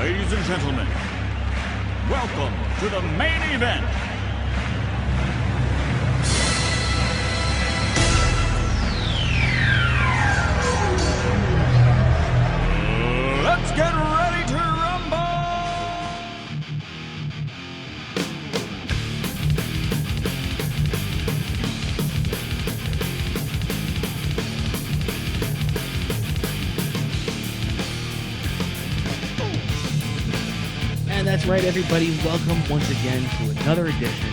Ladies and gentlemen, welcome to the main event. Let's get ready to rumble! And that's right, everybody. Welcome once again to another edition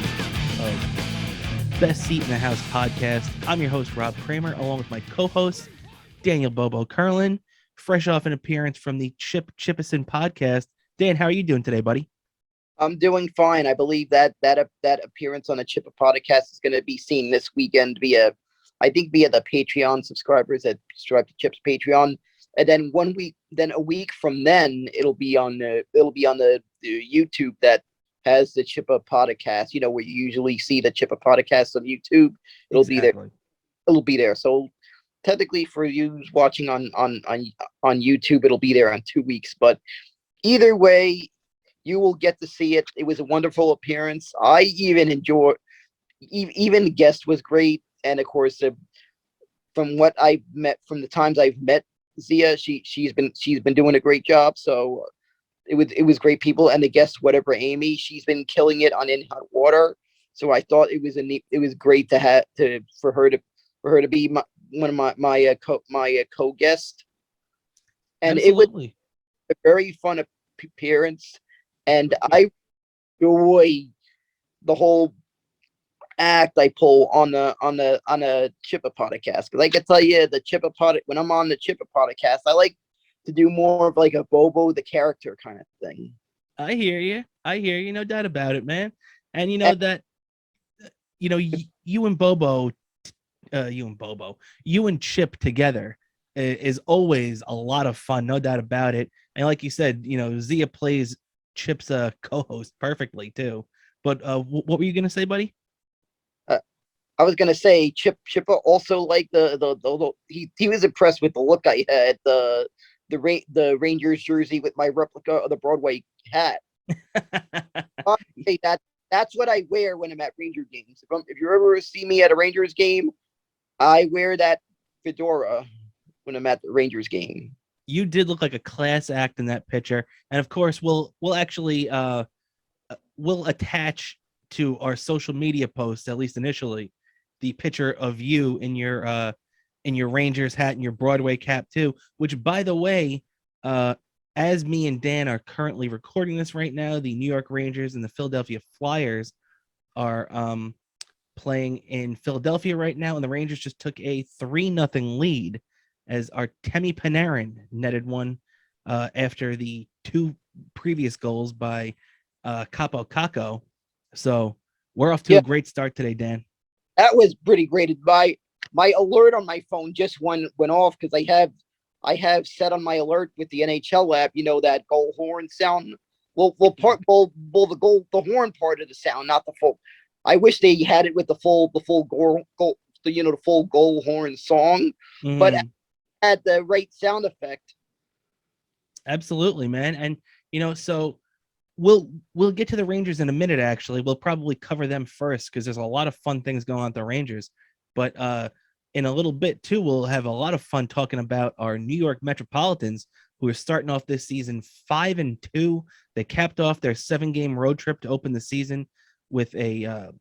of Best Seat in the House podcast. I'm your host, Rob Cramer, along with my co-host, Daniel Bobo Kurlan, fresh off an appearance from the Chippison podcast. Dan, how are you doing today, buddy? I'm doing fine. I believe that appearance on the Chippa podcast is going to be seen this weekend via the Patreon subscribers that subscribe to Chip's Patreon. And then a week from then, it'll be on the YouTube that has the Chippa podcast. You know, where you usually see the Chippa podcast on YouTube. It'll be there. It'll be there. So technically, for you watching on YouTube, it'll be there on 2 weeks. But either way, you will get to see it. It was a wonderful appearance. I even enjoyed. Even the guest was great, and of course, from the times I've met Zia, she's been doing a great job. So it was great people, and the guest, whatever Amy, she's been killing it on In Hot Water. So I thought it was great for her to be one of my co-guest, and Absolutely. It was a very fun appearance, and I enjoy the whole act I pull on the Chippa podcast, because I can tell you when I'm on the Chippa podcast, I like to do more of like a Bobo the character kind of thing. I hear you, no doubt about it, man. And you and Bobo, you and Chip together is always a lot of fun, no doubt about it. And like you said, Zia plays Chip's co-host perfectly too. But what were you gonna say, buddy? I was gonna say Chippa also liked he was impressed with the look I had, the Rangers jersey with my replica of the Broadway hat. That's what I wear when I'm at Ranger games. If you ever see me at a Rangers game, I wear that fedora when I'm at the Rangers game. You did look like a class act in that picture, and of course, we'll actually we'll attach to our social media posts, at least initially, the picture of you in your Rangers hat and your Broadway cap too. Which, by the way, as me and Dan are currently recording this right now, the New York Rangers and the Philadelphia Flyers are playing in Philadelphia right now, and the Rangers just took a 3-0 lead as Artemi Panarin netted one after the 2 previous goals by Capo Caco. So we're off to a great start today, Dan. That was pretty great. My alert on my phone just went off, because I have set on my alert with the NHL app, that goal horn sound. The horn part of the sound, not the full. I wish they had it with the full goal, the full goal horn song, but had the right sound effect. Absolutely, man. And so we'll get to the Rangers in a minute. Actually, we'll probably cover them first, because there's a lot of fun things going on at the Rangers. But in a little bit too, we'll have a lot of fun talking about our New York Metropolitans, who are starting off this season 5-2. They capped off their 7-game road trip to open the season with a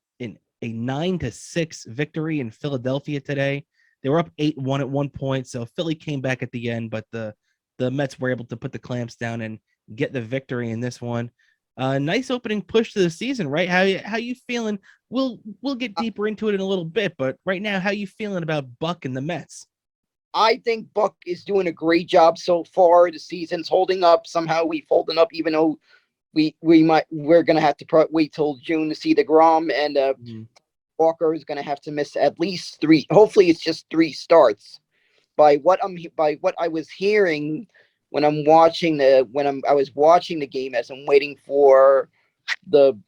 9-6 victory in Philadelphia today. They were up 8-1 at one point, so Philly came back at the end, but the Mets were able to put the clamps down and get the victory in this one. Nice opening push to the season, right? How you feeling? We'll get deeper into it in a little bit, but right now, how you feeling about Buck and the Mets? I think Buck is doing a great job so far. The season's holding up. Somehow we've holding up, even though we're gonna have to wait till June to see the Grom, and Walker is gonna have to miss at least 3. Hopefully, it's just 3 starts. By what I was hearing when I was watching the game, as I'm waiting for the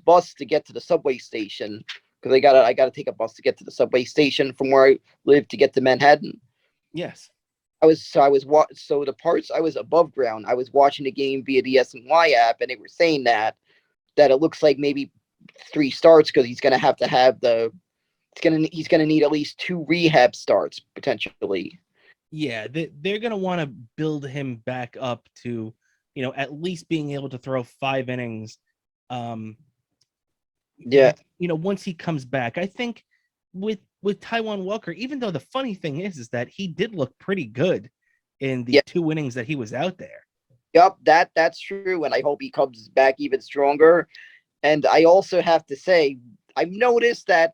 bus to get to the subway station, because I gotta take a bus to get to the subway station from where I live to get to Manhattan. Yes. so the parts I was above ground, I was watching the game via the SNY app, and they were saying that it looks like maybe 3 starts because he's going to have he's going to need at least 2 rehab starts potentially. Yeah, they're going to want to build him back up to, at least being able to throw 5 innings. Yeah. Once he comes back, I think with Taijuan Walker, even though the funny thing is that he did look pretty good in the Yeah. 2 innings that he was out there. Yep, that's true, and I hope he comes back even stronger. And I also have to say, I've noticed that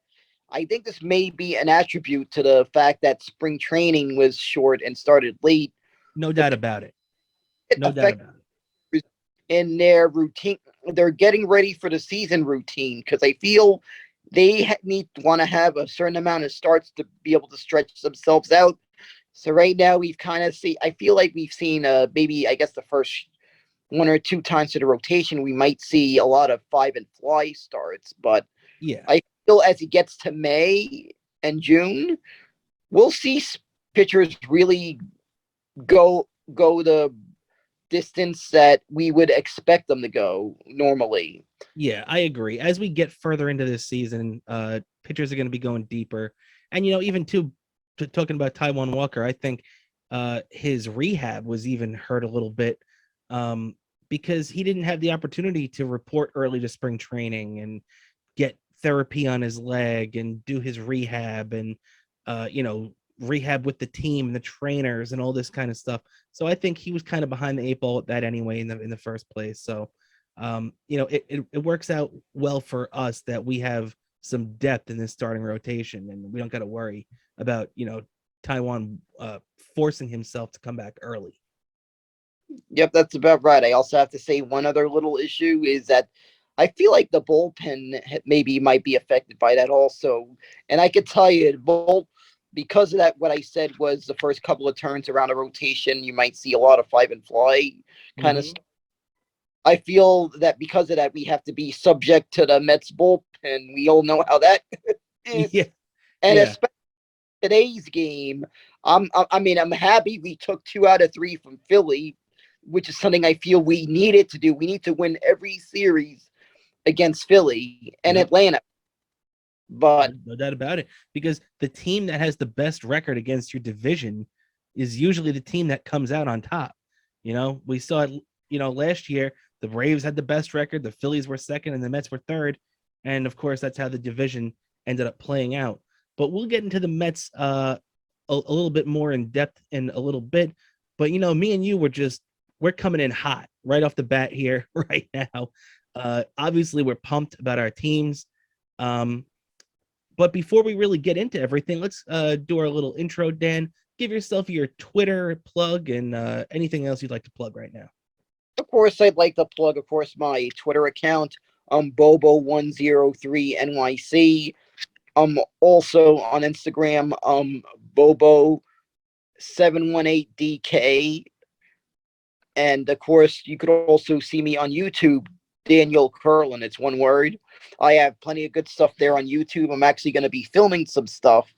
I think this may be an attribute to the fact that spring training was short and started late. No doubt about it. It No doubt affects about it. in their routine. They're getting ready for the season routine because I feel they want to have a certain amount of starts to be able to stretch themselves out. So right now we've kind of I feel like we've seen maybe I guess the first 1 or 2 times to the rotation we might see a lot of 5 and fly starts, but Yeah. I feel as it gets to May and June, we'll see pitchers really go the distance that we would expect them to go normally. Yeah, I agree. As we get further into this season, pitchers are going to be going deeper. And, even talking about Taijuan Walker, I think his rehab was even hurt a little bit because he didn't have the opportunity to report early to spring training and get therapy on his leg and do his rehab and, rehab with the team and the trainers and all this kind of stuff. So I think he was kind of behind the 8 ball with that anyway in the first place. So, it works out well for us that we have some depth in this starting rotation and we don't got to worry about, Taijuan forcing himself to come back early. Yep, that's about right. I also have to say one other little issue is that I feel like the bullpen maybe might be affected by that also. And I could tell you, because of that, what I said was the first couple of turns around a rotation, you might see a lot of 5 and fly kind of stuff. I feel that because of that, we have to be subject to the Mets bullpen. We all know how that is. Yeah. And Yeah. especially today's game, I'm happy we took 2 out of 3 from Philly, which is something I feel we needed to do. We need to win every series against Philly and Atlanta. But no doubt about it, because the team that has the best record against your division is usually the team that comes out on top. We saw it, last year, the Braves had the best record, the Phillies were second, and the Mets were third. And of course, that's how the division ended up playing out. But we'll get into the Mets a little bit more in depth in a little bit. But, me and you we're coming in hot right off the bat here right now. Obviously, we're pumped about our teams. But before we really get into everything, let's do our little intro, Dan. Give yourself your Twitter plug and anything else you'd like to plug right now. Of course, I'd like to plug, my Twitter account, Bobo103NYC. Also on Instagram, Bobo718DK. And of course, you could also see me on YouTube, Daniel Kurlan. It's one word. I have plenty of good stuff there on YouTube. I'm actually going to be filming some stuff.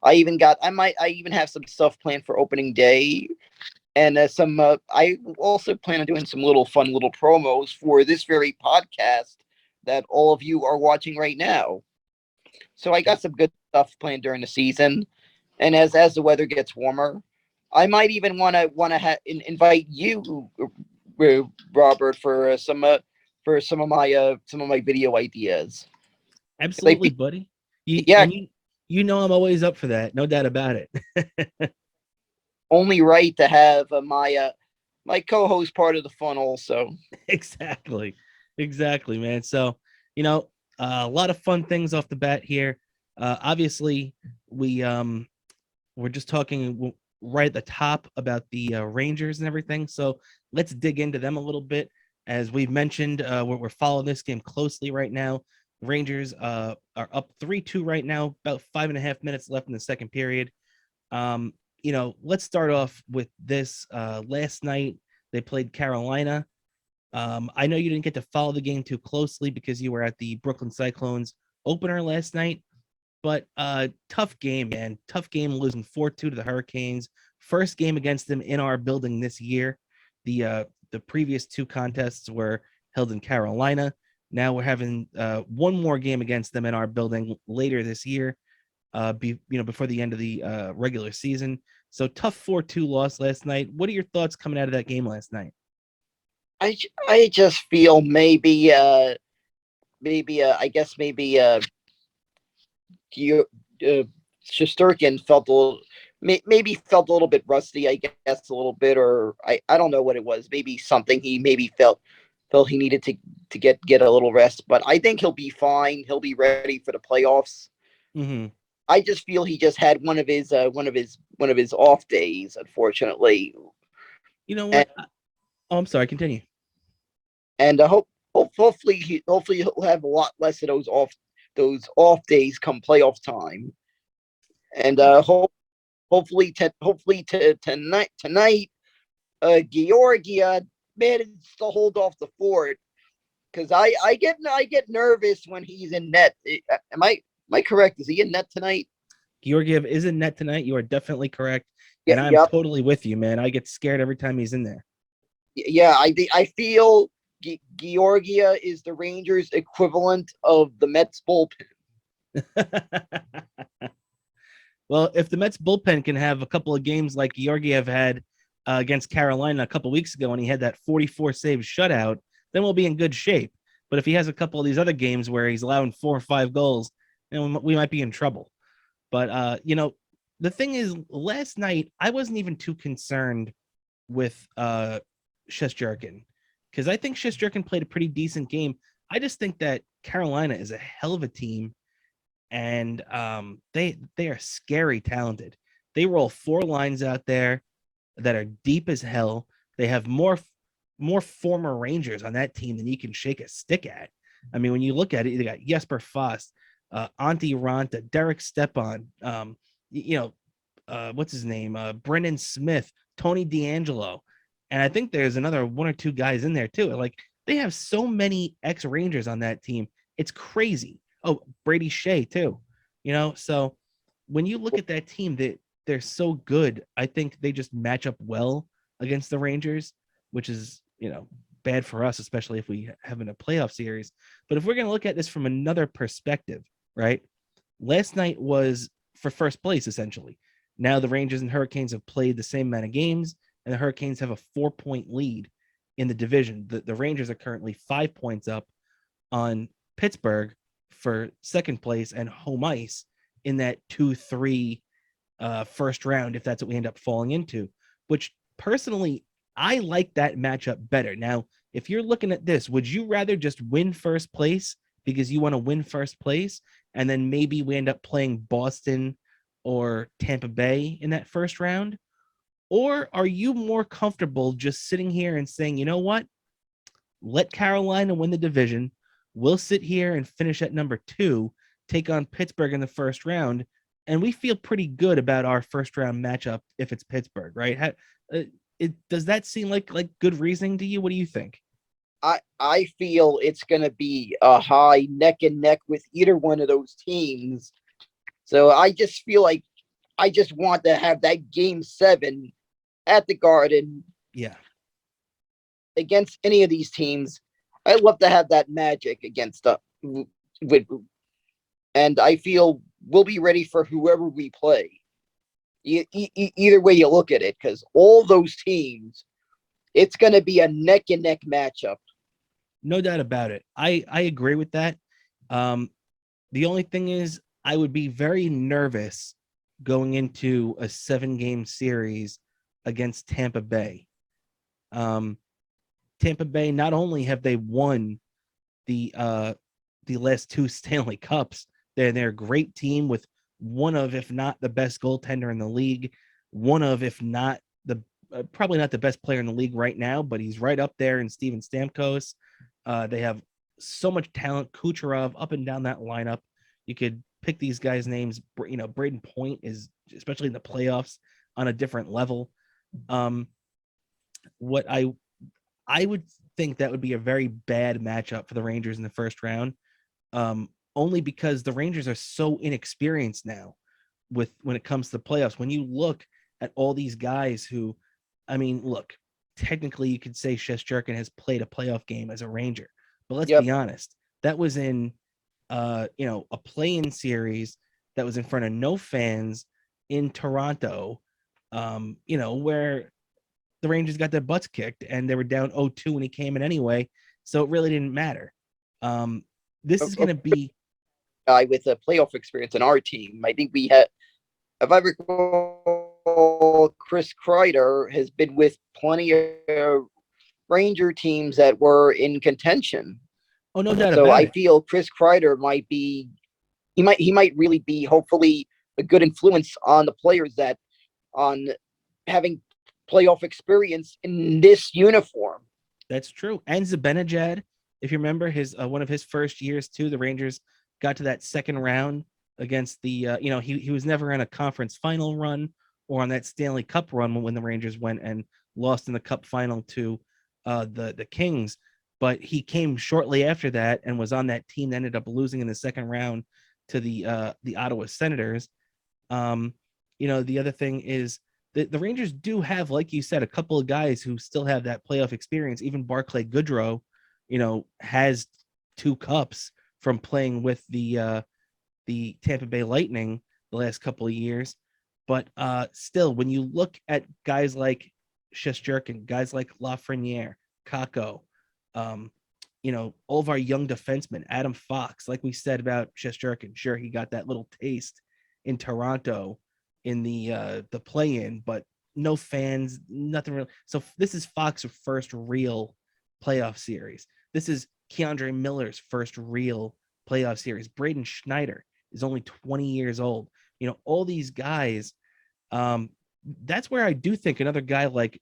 I even have some stuff planned for opening day. And I also plan on doing some fun little promos for this very podcast that all of you are watching right now. So I got some good stuff planned during the season. And as the weather gets warmer, I might even want to invite you, Robert, for some of my video ideas. Absolutely, buddy. I'm always up for that. No doubt about it. Only right to have my co-host part of the fun also. Exactly, man. So, a lot of fun things off the bat here. Obviously, we're just talking right at the top about the Rangers and everything. So let's dig into them a little bit. As we've mentioned, we're following this game closely right now. Rangers are up 3-2 right now, about 5.5 minutes left in the second period. Let's start off with this. Last night, they played Carolina. I know you didn't get to follow the game too closely because you were at the Brooklyn Cyclones opener last night, but tough game, man. Tough game, losing 4-2 to the Hurricanes. first game against them in our building this year. The previous 2 contests were held in Carolina. Now we're having one more game against them in our building later this year, before the end of the regular season. So tough 4-2 loss last night. What are your thoughts coming out of that game last night? I just feel maybe Shesterkin felt a little, maybe felt a little bit rusty, I guess, a little bit, or I don't know what it was. Maybe something he maybe felt he needed to get a little rest. But I think he'll be fine. He'll be ready for the playoffs. Mm-hmm. I just feel he just had one of his off days, unfortunately. You know what? I'm sorry. Continue. And hopefully he'll have a lot less of those off days come playoff time. And hopefully tonight, Georgia managed to hold off the fort, because I get nervous when he's in net. Am I correct? Is he in net tonight? Georgiev is in net tonight. You are definitely correct. Yeah, and I'm totally with you, man. I get scared every time he's in there. Yeah, I feel Georgia is the Rangers' equivalent of the Mets bullpen. Well, if the Mets bullpen can have a couple of games like Georgiev had against Carolina a couple of weeks ago, and he had that 44 save shutout, then we'll be in good shape. But if he has a couple of these other games where he's allowing 4 or 5 goals, then we might be in trouble. But the thing is, last night I wasn't even too concerned with Shesterkin, because I think Shesterkin played a pretty decent game. I just think that Carolina is a hell of a team, and they are scary talented. They roll 4 lines out there that are deep as hell. They have more former Rangers on that team than you can shake a stick at. I mean, when you look at it, they got Jesper Fast, Antti Ranta, Derek Stepan, what's his name? Brennan Smith, Tony DeAngelo. And I think there's another 1 or 2 guys in there too. Like, they have so many ex-Rangers on that team. It's crazy. Oh, Brady Shea too. So when you look at that team, they're so good. I think they just match up well against the Rangers, which is, bad for us, especially if we have in a playoff series. But if we're going to look at this from another perspective, right? Last night was for first place, essentially. Now the Rangers and Hurricanes have played the same amount of games, and the Hurricanes have a 4-point lead in the division. The Rangers are currently 5 points up on Pittsburgh for second place and home ice in that 2-3 first round, if that's what we end up falling into, which personally, I like that matchup better. Now, if you're looking at this, would you rather just win first place because you want to win first place, and then maybe we end up playing Boston or Tampa Bay in that first round? Or are you more comfortable just sitting here and saying, you know what? Let Carolina win the division. We'll sit here and finish at number 2, take on Pittsburgh in the first round, and we feel pretty good about our first round matchup if it's Pittsburgh, right? Does that seem like good reasoning to you? What do you think? I feel it's going to be a high neck and neck with either one of those teams. So I just feel like I just want to have that game 7 at the Garden. Yeah. Against any of these teams. I'd love to have that magic against and I feel we'll be ready for whoever we play. Either way you look at it, because all those teams, it's going to be a neck and neck matchup. No doubt about it. I agree with that. The only thing is, I would be very nervous going into a 7-game series against Tampa Bay. Tampa Bay, not only have they won the last 2 Stanley Cups, they're a great team with one of, if not the best goaltender in the league, one of, if not the probably not the best player in the league right now, but he's right up there in Steven Stamkos. They have so much talent. Kucherov up and down that lineup. You could pick these guys' names. Braden Point is, especially in the playoffs, on a different level. What I would think that would be a very bad matchup for the Rangers in the first round, only because the Rangers are so inexperienced now when it comes to the playoffs. When you look at all these guys who, I mean, look, technically you could say Shesterkin has played a playoff game as a Ranger, but let's be honest, that was in a play-in series that was in front of no fans in Toronto, where the Rangers got their butts kicked and they were down 0-2 when he came in anyway, so it really didn't matter. This is going to be guy with a playoff experience in our team. I think we had, if I recall, Chris Kreider has been with plenty of Ranger teams that were in contention. Oh, no doubt so about I it. feel Chris Kreider might be, he might really be, hopefully, a good influence on the players that on having playoff experience in this uniform. That's true. And Zibanejad, if you remember his one of his first years too, the Rangers got to that second round against the he was never in a conference final run or on that Stanley Cup run when the Rangers went and lost in the Cup final to the Kings, but he came shortly after that and was on that team that ended up losing in the second round to the Ottawa Senators. The other thing is the Rangers do have, like you said, a couple of guys who still have that playoff experience. Even Barclay Goodrow, has 2 cups from playing with the Tampa Bay Lightning the last couple of years. But still, when you look at guys like Shesterkin, guys like Lafreniere, Kakko, all of our young defensemen, Adam Fox, like we said about Shesterkin, sure, he got that little taste in Toronto in the play-in, but no fans, nothing really. So this is Fox's first real playoff series. This is Keandre Miller's first real playoff series. Braden Schneider is only 20 years old. All these guys. That's where I do think another guy like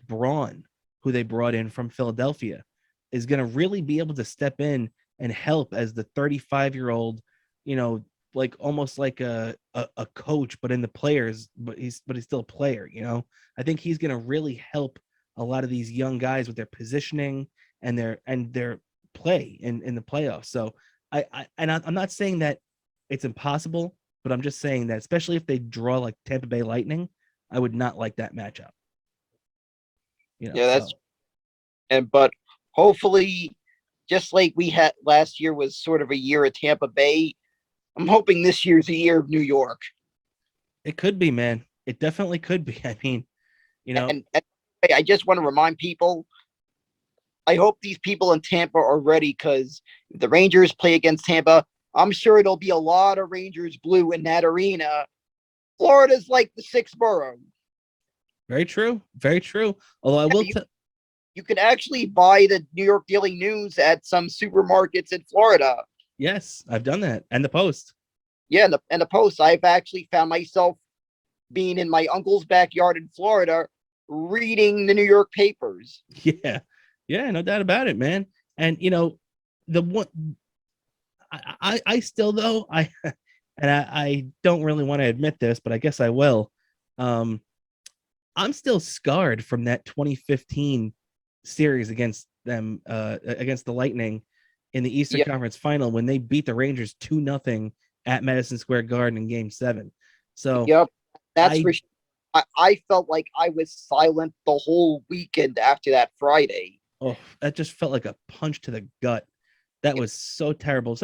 Braun, who they brought in from Philadelphia, is going to really be able to step in and help as the 35-year-old, like almost like a coach, but in the players, but he's still a player. I think he's going to really help a lot of these young guys with their positioning and their play in the playoffs. So I'm not saying that it's impossible, but I'm just saying that, especially if they draw like Tampa Bay Lightning, I would not like that matchup. But hopefully, just like we had last year was sort of a year at Tampa Bay, I'm hoping this year's a year of New York. It could be, man. It definitely could be. I mean, And I just want to remind people, I hope these people in Tampa are ready, because if the Rangers play against Tampa, I'm sure it'll be a lot of Rangers blue in that arena. Florida's like the 6th borough. Very true. Very true. Although I will you can actually buy the New York Daily News at some supermarkets in Florida. Yes, I've done that. And the Post. Yeah, and the Post. I've actually found myself being in my uncle's backyard in Florida reading the New York papers. Yeah. Yeah, no doubt about it, man. And the one I still, though, I don't really want to admit this, but I guess I will. I'm still scarred from that 2015 series against them, against the Lightning in the Eastern Conference Final, when they beat the Rangers 2-0 at Madison Square Garden in Game 7. So that's for sure. I felt like I was silent the whole weekend after that Friday. Oh, that just felt like a punch to the gut. That was so terrible.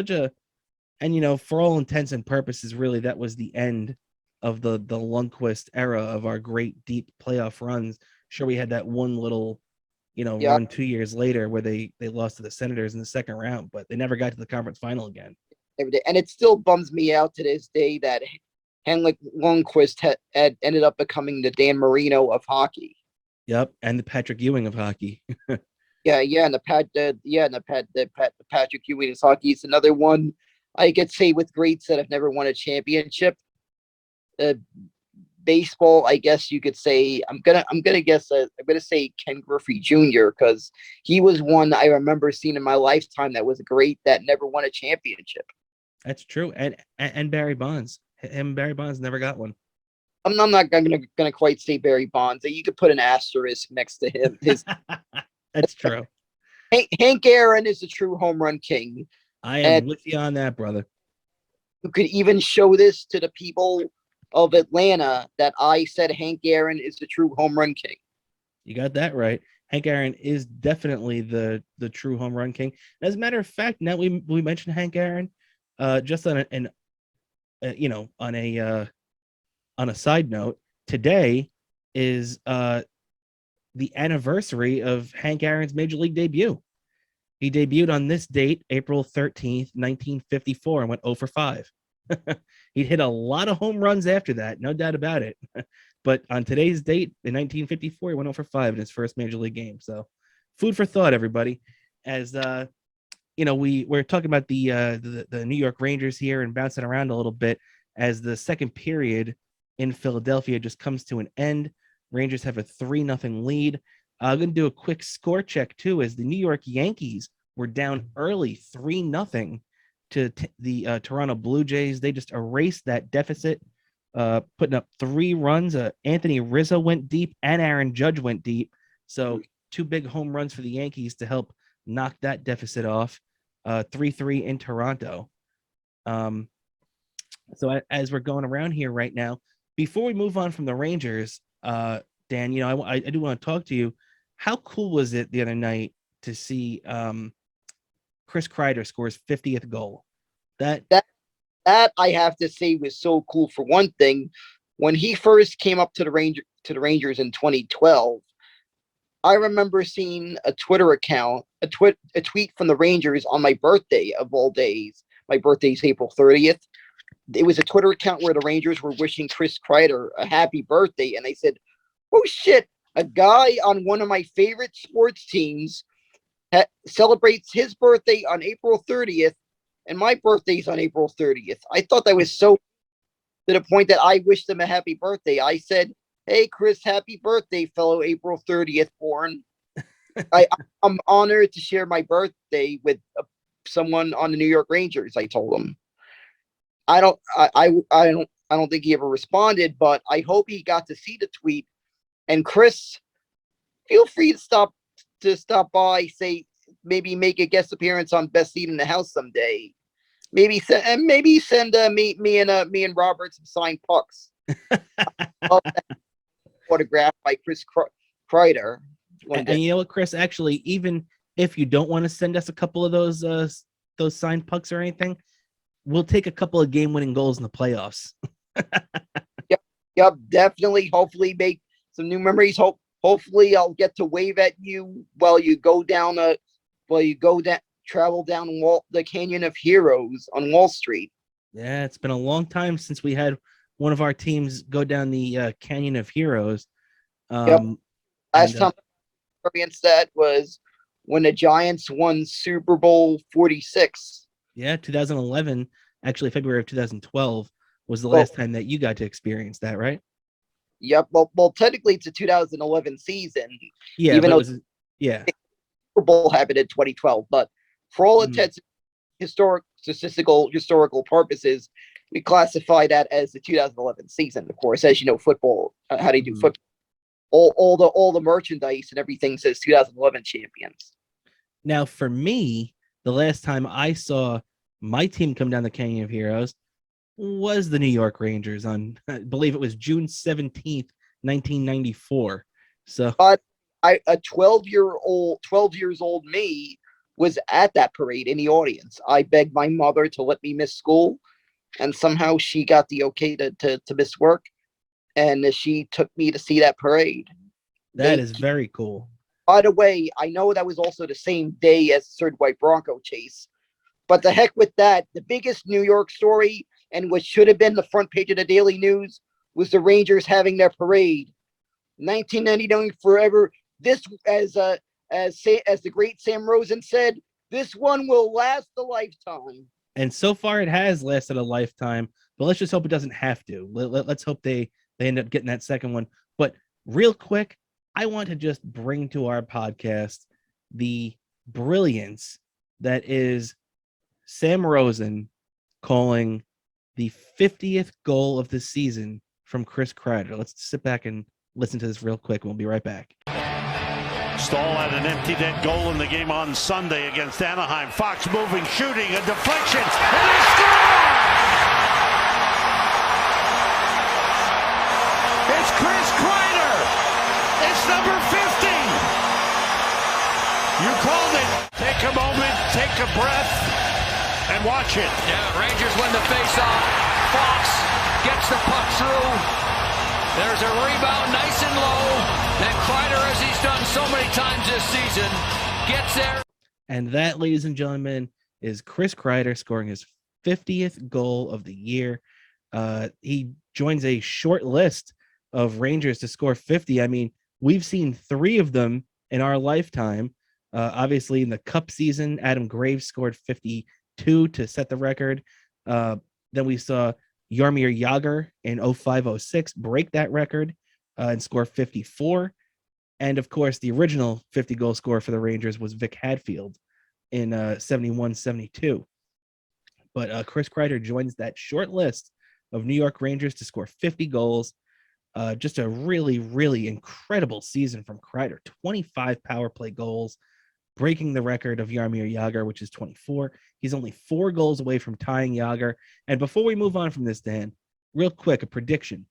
And for all intents and purposes, really, that was the end of the Lundqvist era of our great deep playoff runs. Sure, we had that one little, run 2 years later where they lost to the Senators in the second round, but they never got to the conference final again. And it still bums me out to this day that Henrik Lundqvist had ended up becoming the Dan Marino of hockey. Yep, and the Patrick Ewing of hockey. and the Patrick Ewing of hockey is another one I could say with greats that have never won a championship. Baseball, I guess you could say. I'm gonna say Ken Griffey Jr., because he was one I remember seeing in my lifetime that was great that never won a championship. That's true, and Barry Bonds. Barry Bonds never got one. I'm not gonna quite say Barry Bonds. You could put an asterisk next to him. That's true. Hank Aaron is the true home run king. I am with you on that, brother. You could even show this to the people of Atlanta that I said Hank Aaron is the true home run king. You got that right. Hank Aaron is definitely the true home run king. As a matter of fact, now we mentioned Hank Aaron, just on on a side note, today is the anniversary of Hank Aaron's major league debut. He debuted on this date, April 13th, 1954, and went 0 for 5. He hit a lot of home runs after that, no doubt about it. But on today's date, in 1954, he went 0 for 5 in his first major league game. So food for thought, everybody. As we're talking about the New York Rangers here and bouncing around a little bit as the second period in Philadelphia just comes to an end. Rangers have a 3-0 lead. I'm going to do a quick score check, too, as the New York Yankees were down early 3-0 to the Toronto Blue Jays. They just erased that deficit, putting up 3 runs. Anthony Rizzo went deep and Aaron Judge went deep. So 2 big home runs for the Yankees to help knock that deficit off. 3-3 in Toronto. So as we're going around here right now, before we move on from the Rangers, Dan, I do want to talk to you. How cool was it the other night to see Chris Kreider score his 50th goal? That I have to say was so cool. For one thing, when he first came up to the Rangers in 2012, I remember seeing a Twitter account, a tweet from the Rangers on my birthday of all days. My birthday's April 30th. It was a Twitter account where the Rangers were wishing Chris Kreider a happy birthday, and they said, "Oh shit, a guy on one of my favorite sports teams celebrates his birthday on April 30th, and my birthday's on April 30th." I thought that was so to the point that I wished him a happy birthday. I said, "Hey, Chris, happy birthday, fellow April 30th born." I'm honored to share my birthday with someone on the New York Rangers. I told him. I don't think he ever responded, but I hope he got to see the tweet. And Chris, feel free to stop by, say maybe make a guest appearance on Best Seat in the House someday. Maybe send me and Robert some signed pucks. Autographed by Chris Kreider. And you know what, Chris? Actually, even if you don't want to send us a couple of those signed pucks or anything, we'll take a couple of game-winning goals in the playoffs. Yep, definitely. Hopefully, make some new memories. Hopefully, I'll get to wave at you while you travel down the Canyon of Heroes on Wall Street. Yeah, it's been a long time since we had one of our teams go down the Canyon of Heroes. Last time I experienced that was when the Giants won Super Bowl 46. Yeah, 2011, actually February of 2012 was the last time that you got to experience that, right? Yep. Well, technically it's a 2011 season. Yeah, even though Super Bowl happened in 2012, but for all intents, historical purposes, we classify that as the 2011 season. Of course, as you know, football. How do you do football? All the merchandise and everything says 2011 champions. Now, for me, the last time I saw my team come down the Canyon of Heroes was the New York Rangers on, I believe it was June 17th, 1994. So, but a 12 years old me was at that parade in the audience. I begged my mother to let me miss school, and somehow she got the okay to miss work, and she took me to see that parade. That is very cool. By the way, I know that was also the same day as the third white Bronco chase, but the heck with that. The biggest New York story, and what should have been the front page of the Daily News, was the Rangers having their parade. 1999 forever. This, as the great Sam Rosen said, this one will last a lifetime. And so far, it has lasted a lifetime. But let's just hope it doesn't have to. Let's hope they end up getting that second one. But real quick, I want to just bring to our podcast the brilliance that is Sam Rosen calling the 50th goal of the season from Chris Kreider. Let's sit back and listen to this real quick. We'll be right back. Stahl had an empty net goal in the game on Sunday against Anaheim. Fox moving, shooting, a deflection, and they score! take a moment, take a breath, and watch it. Yeah, Rangers win the face-off. Fox gets the puck through. There's a rebound, nice and low. And Kreider, as he's done so many times this season, gets there. And that, ladies and gentlemen, is Chris Kreider scoring his 50th goal of the year. He joins a short list of Rangers to score 50. I mean, we've seen 3 of them in our lifetime. Obviously, in the Cup season, Adam Graves scored 52 to set the record. Then we saw Jaromir Jagr in 05-06 break that record and score 54. And, of course, the original 50-goal scorer for the Rangers was Vic Hadfield in 71-72. But Chris Kreider joins that short list of New York Rangers to score 50 goals. Just a really, really incredible season from Kreider. 25 power play goals, breaking the record of Jaromir Jagr, which is 24. He's only 4 goals away from tying Jagr. And before we move on from this, Dan, real quick, a prediction.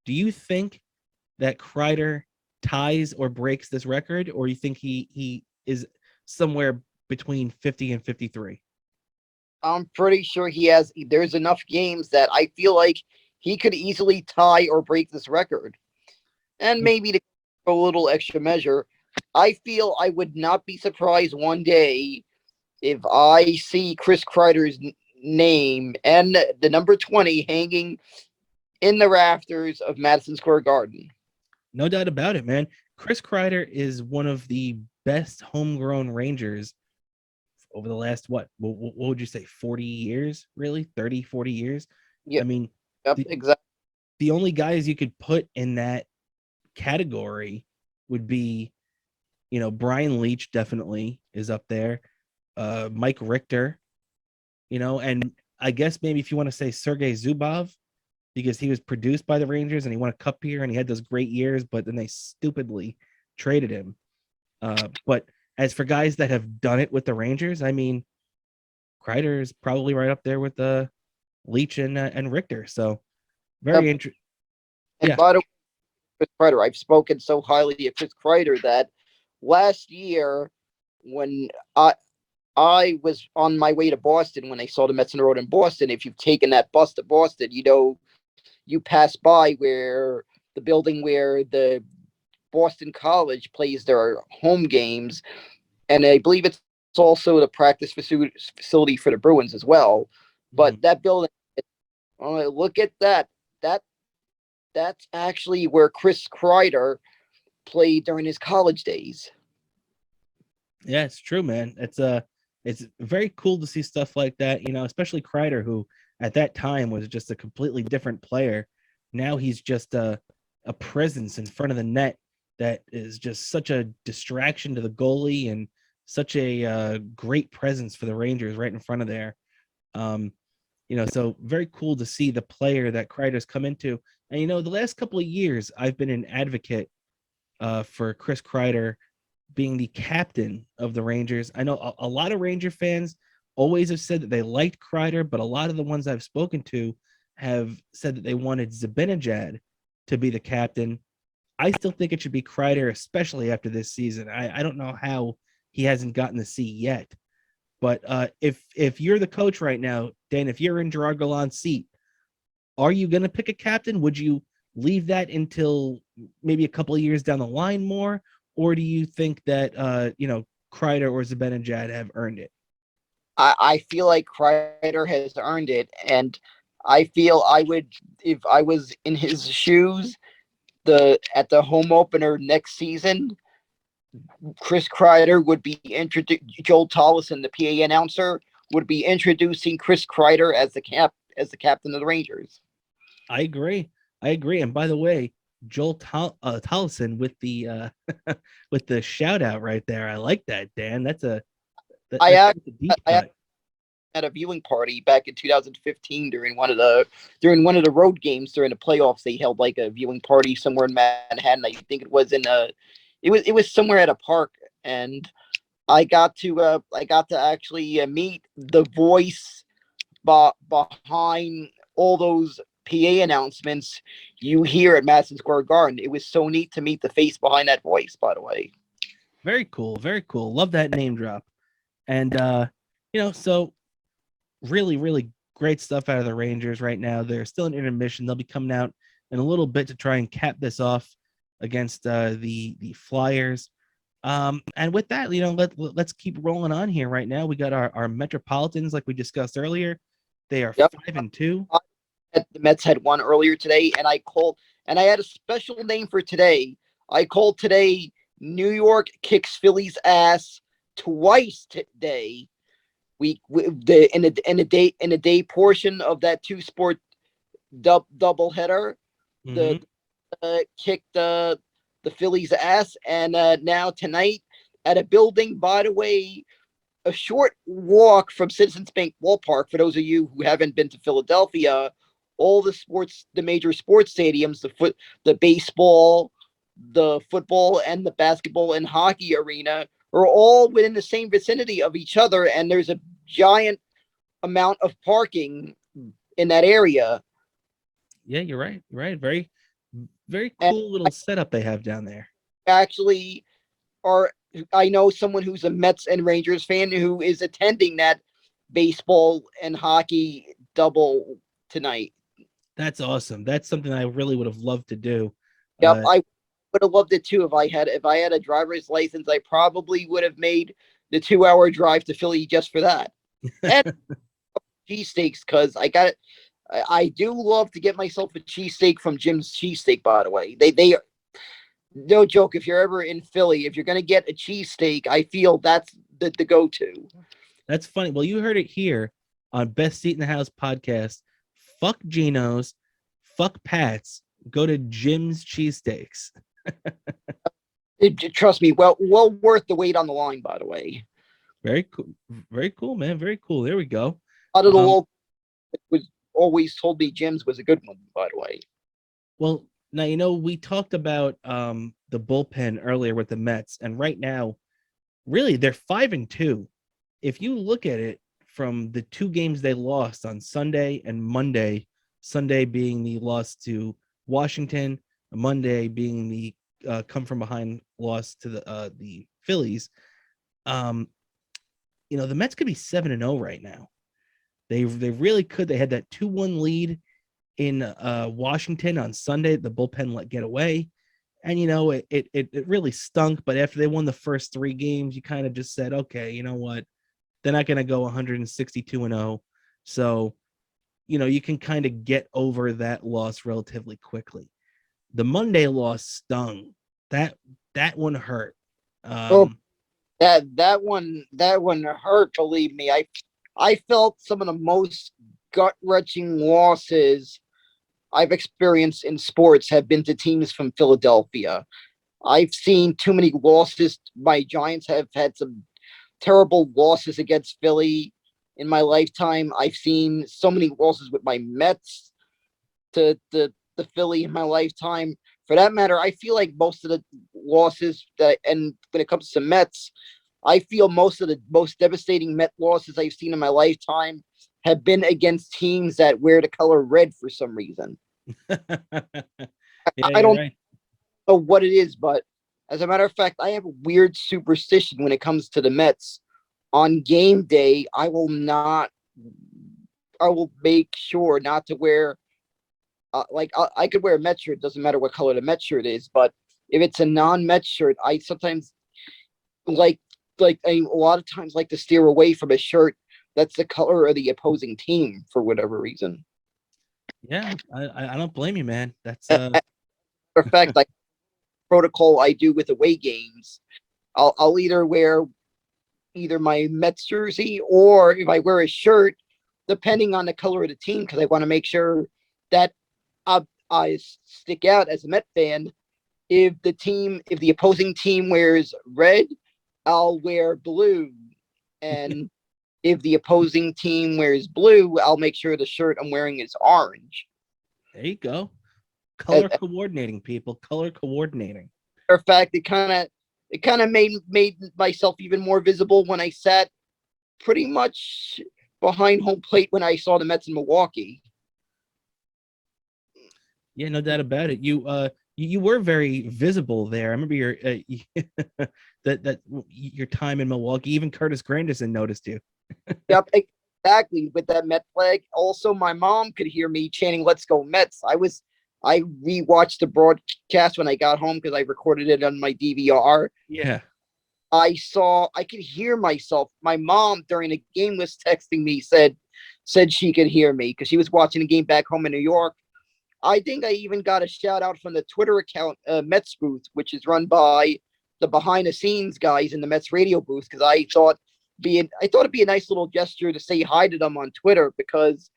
Do you think that Kreider ties or breaks this record, or you think he is somewhere between 50 and 53? I'm pretty sure there's enough games that I feel like he could easily tie or break this record. And maybe to a little extra measure, I feel I would not be surprised one day if I see Chris Kreider's name and the number 20 hanging in the rafters of Madison Square Garden. No doubt about it, man. Chris Kreider is one of the best homegrown Rangers over the last, what would you say, 40 years, really? 30, 40 years? Yeah. I mean, Yep, exactly. The only guys you could put in that category would be, Brian Leach definitely is up there. Mike Richter, and I guess maybe if you want to say Sergei Zubov, because he was produced by the Rangers and he won a cup here and he had those great years, but then they stupidly traded him. But as for guys that have done it with the Rangers, I mean, Kreider is probably right up there with Leach and Richter. So very interesting. And yeah. by the way, Chris Kreider, I've spoken so highly of Chris Kreider that last year when I was on my way to Boston when I saw the Mets on the road in Boston, if you've taken that bus to Boston, you pass by where the building where the Boston College plays their home games, and I believe it's also the practice facility for the Bruins as well. But that building, look at that. That's actually where Chris Kreider played during his college days. Yeah, it's true, man. It's very cool to see stuff like that, especially Kreider, who at that time was just a completely different player. Now he's just a presence in front of the net that is just such a distraction to the goalie and such a great presence for the Rangers right in front of there. So very cool to see the player that Kreider's come into. And, the last couple of years, I've been an advocate for Chris Kreider being the captain of the Rangers. I know a lot of Ranger fans always have said that they liked Kreider, but a lot of the ones I've spoken to have said that they wanted Zibanejad to be the captain. I still think it should be Kreider, especially after this season. I don't know how he hasn't gotten the C yet. But if you're the coach right now, Dan, if you're in Gerard Gallan's seat, are you going to pick a captain? Would you leave that until maybe a couple of years down the line more? Or do you think that, Kreider or Zibanejad have earned it? I feel like Kreider has earned it. And I feel I would, if I was in his shoes, at the home opener next season, Chris Kreider would be Joel Tolleson, the PA announcer, would be introducing Chris Kreider as the captain of the Rangers. I agree. And by the way, Joel Tolleson with the with the shout out right there. I like that, Dan. I at a viewing party back in 2015 during one of the road games during the playoffs. They held like a viewing party somewhere in Manhattan. I think it was it was somewhere at a park, and I got to actually meet the voice behind all those PA announcements you hear at Madison Square Garden. It was so neat to meet the face behind that voice, by the way. Very cool. Very cool. Love that name drop. And so really, really great stuff out of the Rangers right now. They're still in intermission. They'll be coming out in a little bit to try and cap this off against the Flyers. And with that, let's keep rolling on here right now. We got our Metropolitans, like we discussed earlier. They are 5-2. The Mets had won earlier today, and I had a special name for today. I called today New York kicks Phillies ass twice today. In the day portion of that two-sport double header, the kicked the Phillies ass, and now tonight at a building, by the way, a short walk from Citizens Bank Ballpark. For those of you who haven't been to Philadelphia, all the major sports stadiums, the baseball, the football, and the basketball and hockey arena are all within the same vicinity of each other, and there's a giant amount of parking in that area. Yeah, you're right. You're right. Very, very cool little setup they have down there. Actually, I know someone who's a Mets and Rangers fan who is attending that baseball and hockey double tonight. That's awesome. That's something I really would have loved to do. Yep, I would have loved it too if I had a driver's license. I probably would have made the 2-hour drive to Philly just for that. And cheesesteaks, because I do love to get myself a cheesesteak from Jim's Cheesesteak, by the way. They no joke, if you're ever in Philly, if you're going to get a cheesesteak, I feel that's the go-to. That's funny. Well, you heard it here on Best Seat in the House podcast. Fuck Geno's, fuck Pat's, go to Jim's Cheesesteaks. Trust me, well worth the wait on the line, by the way. Very cool, man. Very cool. There we go. Out of the local, it was always told me Jim's was a good one, by the way. Well, now, we talked about the bullpen earlier with the Mets, and right now, really, they're 5-2. If you look at it from the two games they lost on Sunday and Monday, Sunday being the loss to Washington, Monday being the come from behind loss to the Phillies, the Mets could be 7-0 right now. They really could. They had that 2-1 lead in Washington on Sunday. The bullpen let get away, and it really stunk. But after they won the first 3 games, you kind of just said, okay, you know what, they're not going to go 162-0, so you can kind of get over that loss relatively quickly. The Monday loss stung. That one hurt. That one hurt. Believe me, I felt some of the most gut-wrenching losses I've experienced in sports have been to teams from Philadelphia. I've seen too many losses. My Giants have had some terrible losses against Philly in my lifetime. I've seen so many losses with my Mets to the Philly in my lifetime. For that matter, I feel like most of the losses and when it comes to Mets, I feel most of the most devastating Met losses I've seen in my lifetime have been against teams that wear the color red for some reason. I don't know what it is, but as a matter of fact, I have a weird superstition when it comes to the Mets. On game day, I will make sure not to wear I could wear a Met shirt. Doesn't matter what color the Met shirt is, but if it's a non-Met shirt, I sometimes a lot of times like to steer away from a shirt that's the color of the opposing team for whatever reason. Yeah, I don't blame you, man. That's for fact, like protocol I do with away games. I'll either wear my Mets jersey, or if I wear a shirt, depending on the color of the team, because I want to make sure that I stick out as a Met fan. If the opposing team wears red, I'll wear blue, and if the opposing team wears blue, I'll make sure the shirt I'm wearing is orange. There you go. Color coordinating, people. Color coordinating. In fact, it kind of made myself even more visible when I sat pretty much behind home plate when I saw the Mets in Milwaukee. Yeah, no doubt about it. You You were very visible there. I remember your that your time in Milwaukee. Even Curtis Granderson noticed you. Yep, exactly. With that Met flag. Also, my mom could hear me chanting "Let's go Mets." I rewatched the broadcast when I got home because I recorded it on my DVR. Yeah. I could hear myself. My mom during the game was texting me, said she could hear me because she was watching the game back home in New York. I think I even got a shout out from the Twitter account, Mets booth, which is run by the behind the scenes guys in the Mets radio booth. Because I thought it'd be a nice little gesture to say hi to them on Twitter, because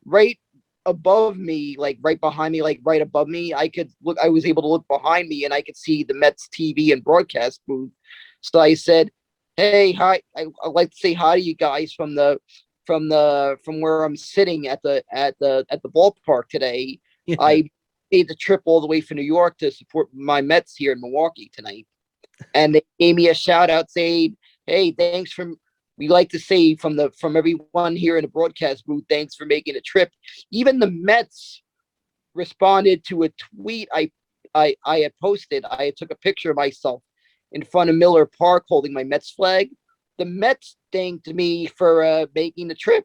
right above me, like right behind me, like right above me, I was able to look behind me and I could see the Mets TV and broadcast booth. So I said, "Hey, hi! I'd like to say hi to you guys from where I'm sitting at the ballpark today. Yeah. I made the trip all the way from New York to support my Mets here in Milwaukee tonight." And they gave me a shout out saying, "Hey, thanks from we like to say from everyone here in the broadcast booth, thanks for making a trip." Even the Mets responded to a tweet I had posted. I took a picture of myself in front of Miller Park holding my Mets flag. The Mets thanked me for making the trip.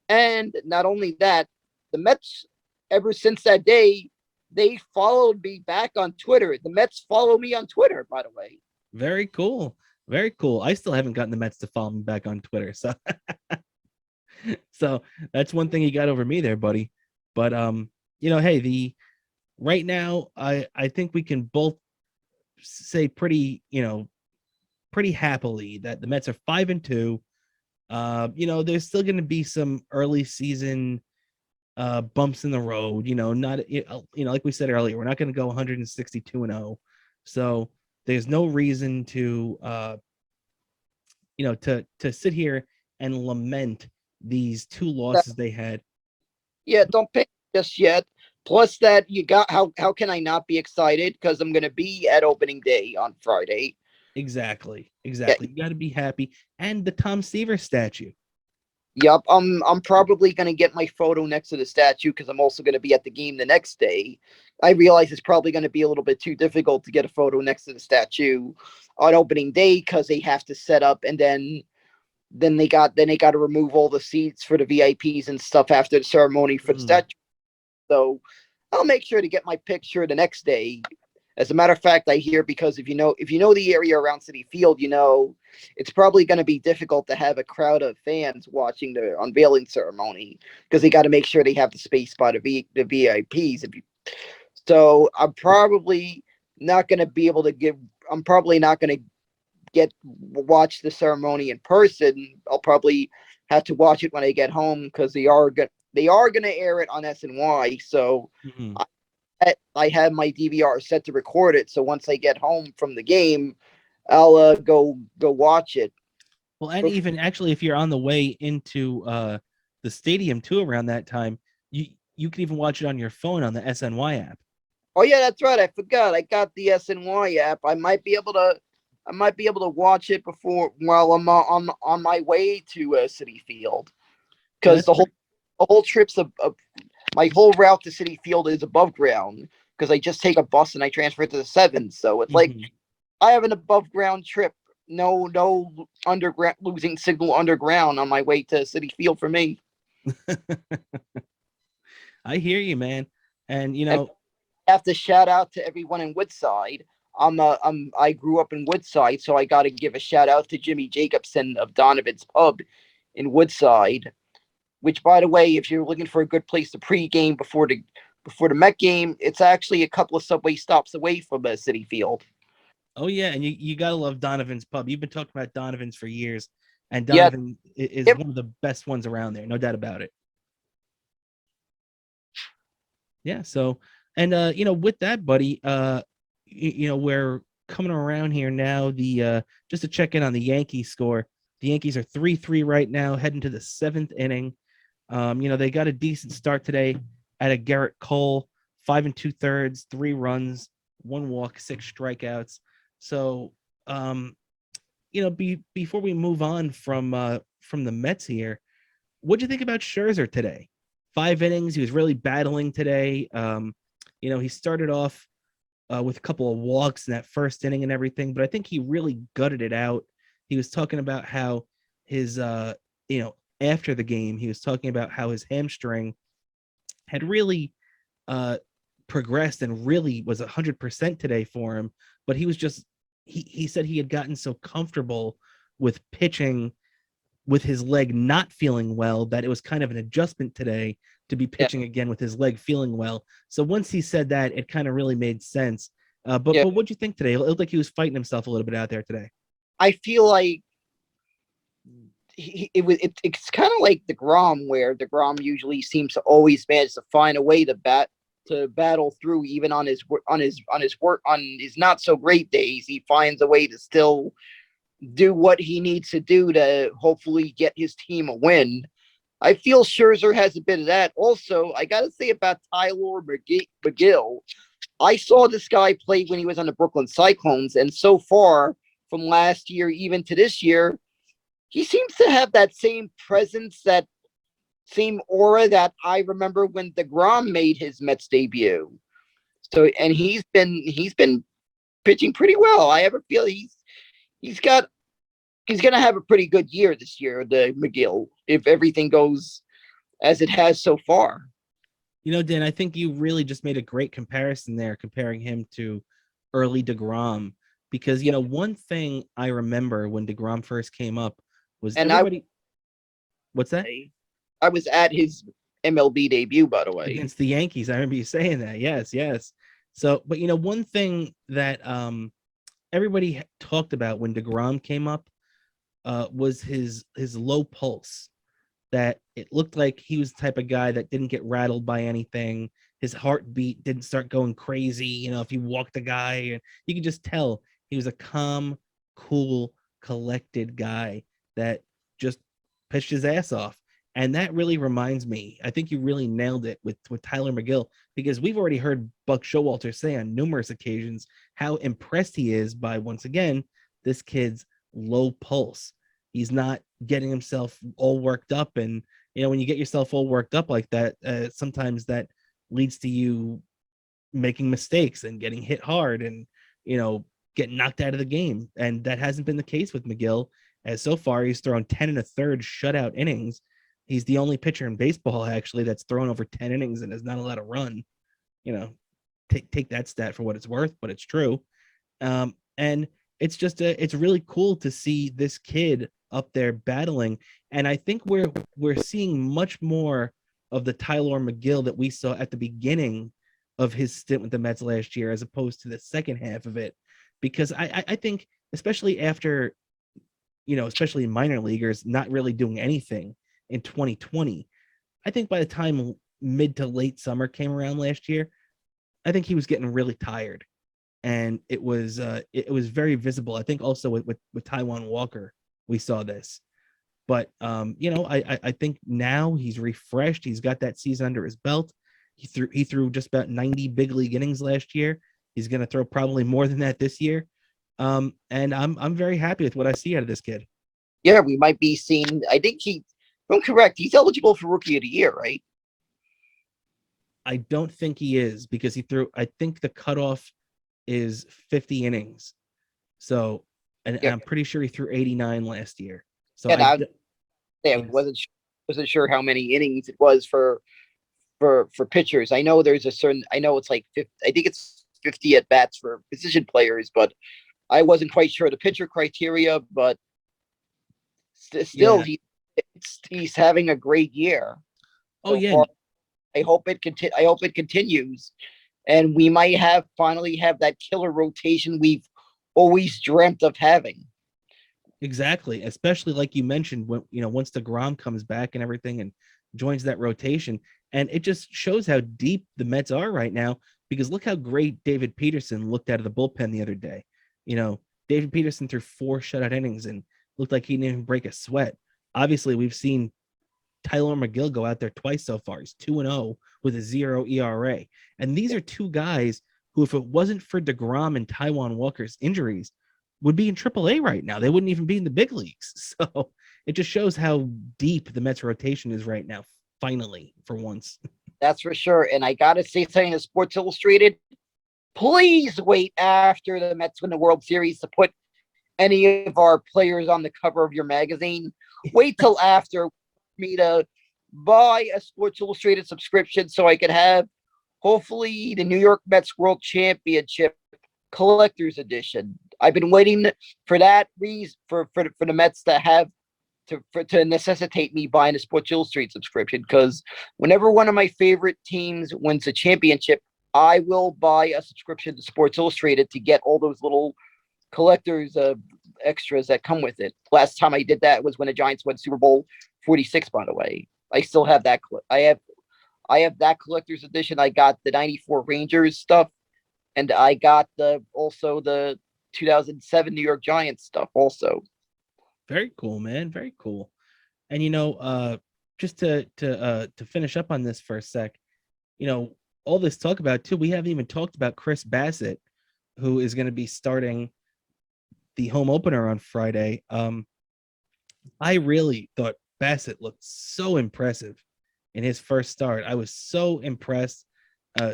And not only that, the Mets, ever since that day, they followed me back on Twitter. The Mets follow me on Twitter, by the way. Very cool. Very cool. I still haven't gotten the Mets to follow me back on Twitter. So so that's one thing you got over me there, buddy. But hey, right now I think we can both say pretty happily that the Mets are 5-2. There's still going to be some early season bumps in the road. Not like we said earlier, we're not going to go 162-0. So there's no reason to to sit here and lament these two losses they had. Yeah, don't pay just yet. Plus that how can I not be excited, because I'm going to be at opening day on Friday. Exactly. Yeah. You got to be happy. And the Tom Seaver statue. Yep, I'm probably going to get my photo next to the statue because I'm also going to be at the game the next day. I realize it's probably going to be a little bit too difficult to get a photo next to the statue on opening day because they have to set up, and then they got to remove all the seats for the VIPs and stuff after the ceremony for the statue. So I'll make sure to get my picture the next day. As a matter of fact, I hear, because if you know the area around Citi Field, it's probably going to be difficult to have a crowd of fans watching the unveiling ceremony because they got to make sure they have the space by the VIPs. So I'm probably not going to be able to give. I'm probably not going to watch the ceremony in person. I'll probably have to watch it when I get home because they are going to air it on SNY. So. Mm-hmm. I have my DVR set to record it, so once I get home from the game, I'll go watch it. Well, and even actually, if you're on the way into the stadium too around that time, you can even watch it on your phone on the SNY app. Oh yeah, that's right. I forgot. I got the SNY app. I might be able to watch it while I'm on my way to Citi Field, because the whole trip's my whole route to Citi Field is above ground because I just take a bus and I transfer to the 7. So it's like I have an above ground trip. No underground, losing signal underground on my way to Citi Field for me. I hear you, man. And I have to shout out to everyone in Woodside. I grew up in Woodside, so I got to give a shout out to Jimmy Jacobson of Donovan's Pub in Woodside. Which, by the way, if you're looking for a good place to pregame before the Met game, it's actually a couple of subway stops away from Citi Field. Oh yeah, and you gotta love Donovan's Pub. You've been talking about Donovan's for years, and Donovan is one of the best ones around there, no doubt about it. Yeah. So, and with that, buddy, we're coming around here now. Just to check in on the Yankees score. The Yankees are 3-3 right now, heading to the 7th inning. They got a decent start today at a Garrett Cole, 5 2/3, 3 runs, 1 walk, 6 strikeouts. So, before we move on from the Mets here, what'd you think about Scherzer today? 5 innings. He was really battling today. He started off with a couple of walks in that first inning and everything, but I think he really gutted it out. He was talking about how his, after the game, he was talking about how his hamstring had really progressed and really was 100% today for him. But he was just, he said he had gotten so comfortable with pitching with his leg not feeling well that it was kind of an adjustment today to be pitching again with his leg feeling well. So once he said that, it kind of really made sense. But what'd you think today? It looked like he was fighting himself a little bit out there today. I feel like it's kind of like DeGrom, where DeGrom usually seems to always manage to find a way to battle through, even on his not so great days. He finds a way to still do what he needs to do to hopefully get his team a win. I feel Scherzer has a bit of that. Also, I got to say about Tyler McGill, I saw this guy play when he was on the Brooklyn Cyclones, and so far from last year even to this year, he seems to have that same presence, that same aura that I remember when DeGrom made his Mets debut. So, and he's been pitching pretty well. I ever feel he's going to have a pretty good year this year, the McGill, if everything goes as it has so far. Dan, I think you really just made a great comparison there, comparing him to early DeGrom, because, one thing I remember when DeGrom first came up was everybody. What's that? I was at his MLB debut, by the way. Against the Yankees. I remember you saying that. Yes. So, but, one thing that everybody talked about when DeGrom came up was his low pulse, that it looked like he was the type of guy that didn't get rattled by anything. His heartbeat didn't start going crazy. If you walked a guy, and you could just tell he was a calm, cool, collected guy that just pitched his ass off. And that really reminds me, I think you really nailed it with Tyler McGill, because we've already heard Buck Showalter say on numerous occasions how impressed he is by, once again, this kid's low pulse. He's not getting himself all worked up. And, when you get yourself all worked up like that, sometimes that leads to you making mistakes and getting hit hard and, getting knocked out of the game. And that hasn't been the case with McGill, as so far he's thrown 10 1/3 shutout innings. He's the only pitcher in baseball, actually, that's thrown over 10 innings and is not allowed to run. Take that stat for what it's worth, but it's true. And it's just it's really cool to see this kid up there battling. And I think we're seeing much more of the Tyler McGill that we saw at the beginning of his stint with the Mets last year, as opposed to the second half of it, because I think, especially after, especially minor leaguers not really doing anything in 2020, I think by the time mid to late summer came around last year, I think he was getting really tired, and it was very visible. I think also with Taijuan Walker, we saw this, but I think now he's refreshed. He's got that season under his belt. He threw just about 90 big league innings last year. He's going to throw probably more than that this year. And I'm very happy with what I see out of this kid. Yeah, we might be seeing, I think I'm correct, he's eligible for Rookie of the Year, right? I don't think he is, because I think the cutoff is 50 innings. So, and I'm pretty sure he threw 89 last year. So wasn't sure how many innings it was for pitchers. I know it's like 50, I think it's 50 at bats for position players, but I wasn't quite sure the pitcher criteria, but still he's having a great year. Oh, yeah. Far. I hope it continues, and we might finally have that killer rotation we've always dreamt of having. Exactly, especially like you mentioned, when once DeGrom comes back and everything and joins that rotation, and it just shows how deep the Mets are right now. Because look how great David Peterson looked out of the bullpen the other day. David Peterson threw 4 shutout innings and looked like he didn't even break a sweat. Obviously, we've seen Tyler McGill go out there twice so far. He's 2-0 with a 0 ERA. And these are two guys who, if it wasn't for DeGrom and Taijuan Walker's injuries, would be in AAA right now. They wouldn't even be in the big leagues. So it just shows how deep the Mets rotation is right now, finally, for once. That's for sure. And I got to say something to Sports Illustrated. please wait after the Mets win the World Series to put any of our players on the cover of your magazine. Wait till after me to buy a Sports Illustrated subscription so I can have hopefully the New York Mets World Championship collector's edition. I've been waiting for that reason for the Mets to have to necessitate me buying a Sports Illustrated subscription, because whenever one of my favorite teams wins a championship, I will buy a subscription to Sports Illustrated to get all those little collectors extras that come with it. Last time I did that was when the Giants won Super Bowl 46, by the way. I still have that. I have that collector's edition. I got the 94 Rangers stuff, and I got also the 2007 New York Giants stuff also. Very cool, man. Very cool. And just to finish up on this for a sec, all this talk about too, we haven't even talked about Chris Bassett, who is going to be starting the home opener on Friday. I really thought Bassett looked so impressive in his first start. I was so impressed,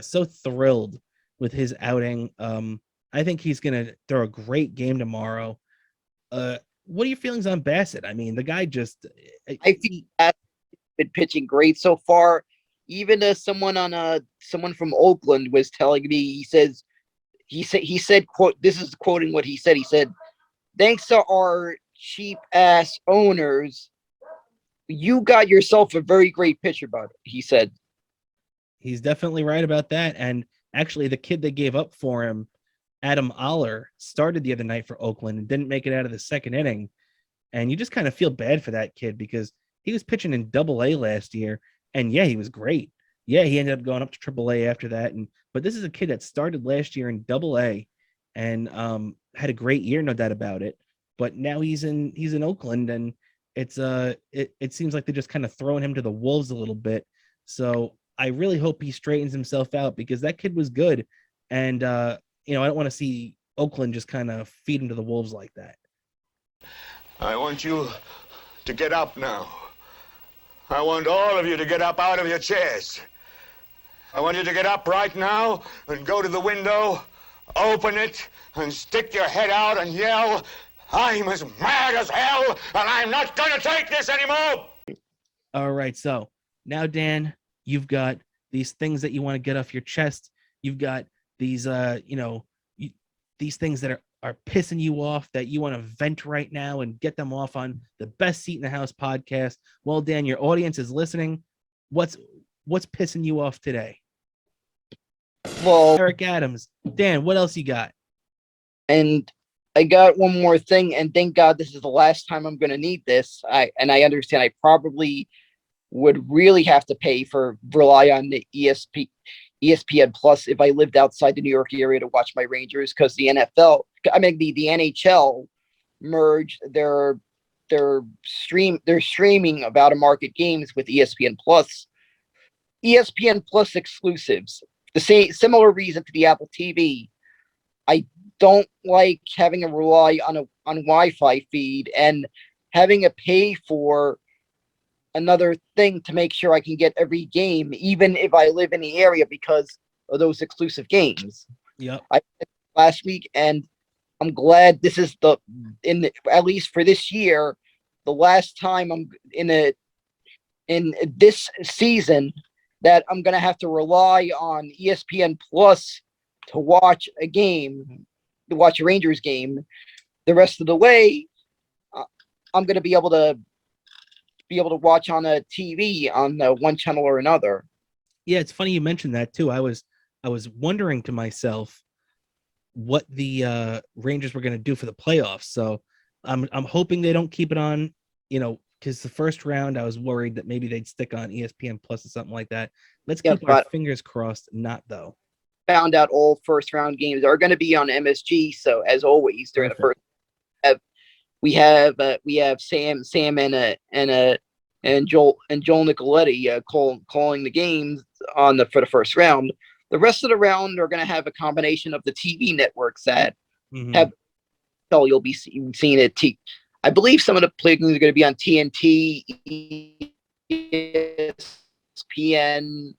so thrilled with his outing. I think he's going to throw a great game tomorrow. What are your feelings on Bassett? I mean, the guy just... I think Bassett's been pitching great so far. Even someone from Oakland was telling me, he said, quote, this is quoting what he said. He said, "Thanks to our cheap ass owners, you got yourself a very great pitcher," but he said. He's definitely right about that. And actually, the kid they gave up for him, Adam Aller, started the other night for Oakland and didn't make it out of the second inning. And you just kind of feel bad for that kid because he was pitching in Double-A last year. And yeah, he was great. Yeah, he ended up going up to Triple-A after that. But this is a kid that started last year in Double-A and had a great year, no doubt about it. But now he's in Oakland, and it seems like they're just kind of throwing him to the wolves a little bit. So I really hope he straightens himself out, because that kid was good. And I don't want to see Oakland just kind of feed him to the wolves like that. I want you to get up now. I want all of you to get up out of your chairs. I want you to get up right now and go to the window, open it, and stick your head out and yell, "I'm as mad as hell, and I'm not going to take this anymore!" All right, so now, Dan, you've got these things that you want to get off your chest. You've got these, these things that are pissing you off that you want to vent right now and get them off on the Best Seat in the House podcast. Well, Dan, your audience is listening. What's pissing you off today? Well, Eric Adams. Dan, what else you got? And I got one more thing, and thank God this is the last time I'm going to need this. I understand I probably would really have to rely on the ESPN Plus if I lived outside the New York area to watch my Rangers, because the NHL merged their streaming of out of market games with ESPN Plus. ESPN Plus exclusives. The similar reason to the Apple TV. I don't like having to rely on Wi-Fi feed and having to pay for another thing to make sure I can get every game, even if I live in the area, because of those exclusive games. Yep. I last week, and I'm glad this is at least for this year, the last time I'm in this season that I'm going to have to rely on ESPN Plus to watch a Rangers game. The rest of the way, I'm going to be able to watch on a TV on one channel or another. Yeah, it's funny you mentioned that too. I was wondering to myself what the Rangers were going to do for the playoffs. So I'm hoping they don't keep it on, because the first round I was worried that maybe they'd stick on ESPN Plus or something like that. Let's keep our fingers crossed. Not though. Found out all first round games are going to be on MSG. So as always during the first, we have Sam and Joel Nicoletti calling the games for the first round. The rest of the round are going to have a combination of the TV networks that you'll be seeing it. I believe some of the play games are going to be on TNT, ESPN,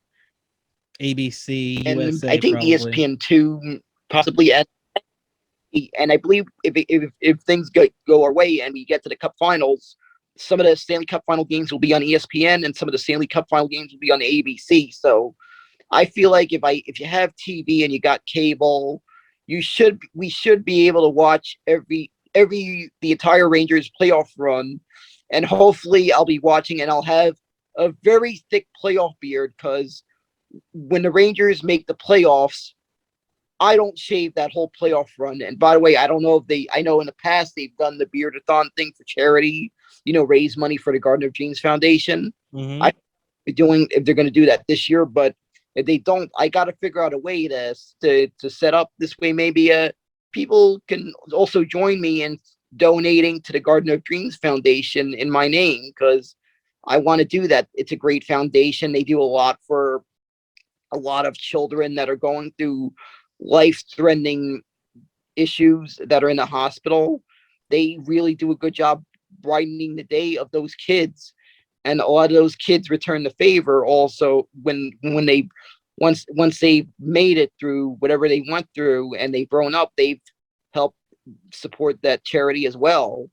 ABC, and USA, I think probably. ESPN2 possibly. And I believe if things go our way and we get to the Cup Finals, some of the Stanley Cup final games will be on ESPN, and some of the Stanley Cup final games will be on ABC. So I feel like if you have TV and you got cable, we should be able to watch the entire Rangers playoff run, and hopefully I'll be watching and I'll have a very thick playoff beard, because when the Rangers make the playoffs, I don't shave that whole playoff run. And by the way, I don't know if I know in the past they've done the beardathon thing for charity, raise money for the Garden of Dreams Foundation. Mm-hmm. If they're going to do that this year, but if they don't, I got to figure out a way to set up this way. Maybe people can also join me in donating to the Garden of Dreams Foundation in my name, because I want to do that. It's a great foundation. They do a lot for a lot of children that are going through life-threatening issues that are in the hospital. They really do a good job brightening the day of those kids, and a lot of those kids return the favor also when they once they've made it through whatever they went through and they've grown up, they've helped support that charity as well.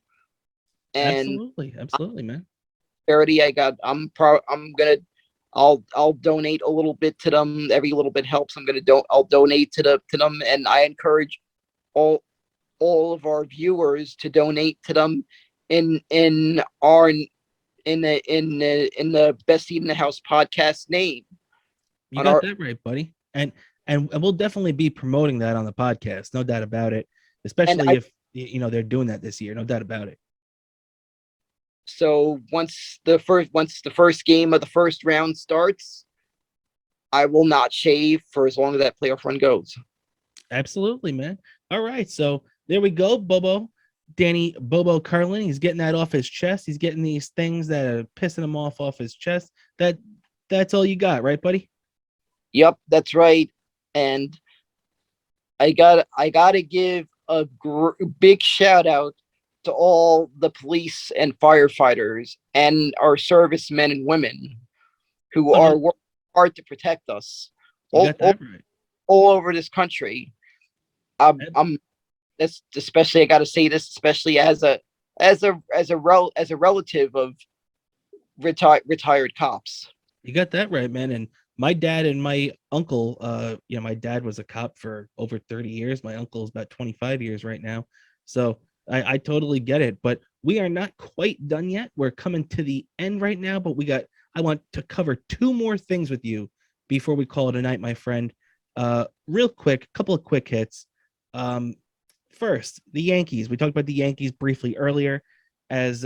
And absolutely, man. Charity I'll donate a little bit to them. Every little bit helps. I'll donate to them, and I encourage all of our viewers to donate to them in the Best Seat in the House podcast name. You got that right, buddy. And we'll definitely be promoting that on the podcast, no doubt about it. Especially if they're doing that this year, no doubt about it. So once the first game of the first round starts, I will not shave for as long as that playoff run goes. Absolutely, man. All right, so there we go, Bobo Kurlan. He's getting that off his chest. He's getting these things that are pissing him off his chest. That's all you got, right, buddy? Yep, that's right. And I gotta give a big shout out to all the police and firefighters and our servicemen and women who are working hard to protect us all over this country. That's especially, I got to say this, especially as a relative of retired cops. You got that right, man. And my dad and my uncle, my dad was a cop for over 30 years. My uncle is about 25 years right now. So I totally get it, but we are not quite done yet. We're coming to the end right now, but I want to cover two more things with you before we call it a night, my friend. Real quick, couple of quick hits. First, the Yankees. We talked about the Yankees briefly earlier, as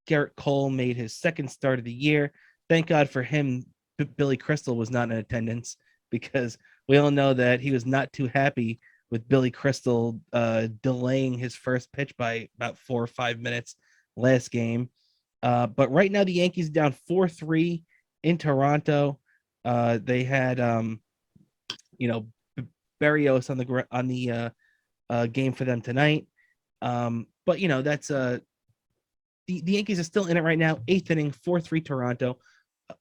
Garrett Cole made his second start of the year. Thank God for him. Billy Crystal was not in attendance, because we all know that he was not too happy with Billy Crystal delaying his first pitch by about 4 or 5 minutes last game. But right now the Yankees down 4-3 in Toronto. They had Berrios on the game for them tonight. But that's the Yankees are still in it right now. 8th inning, 4-3 Toronto.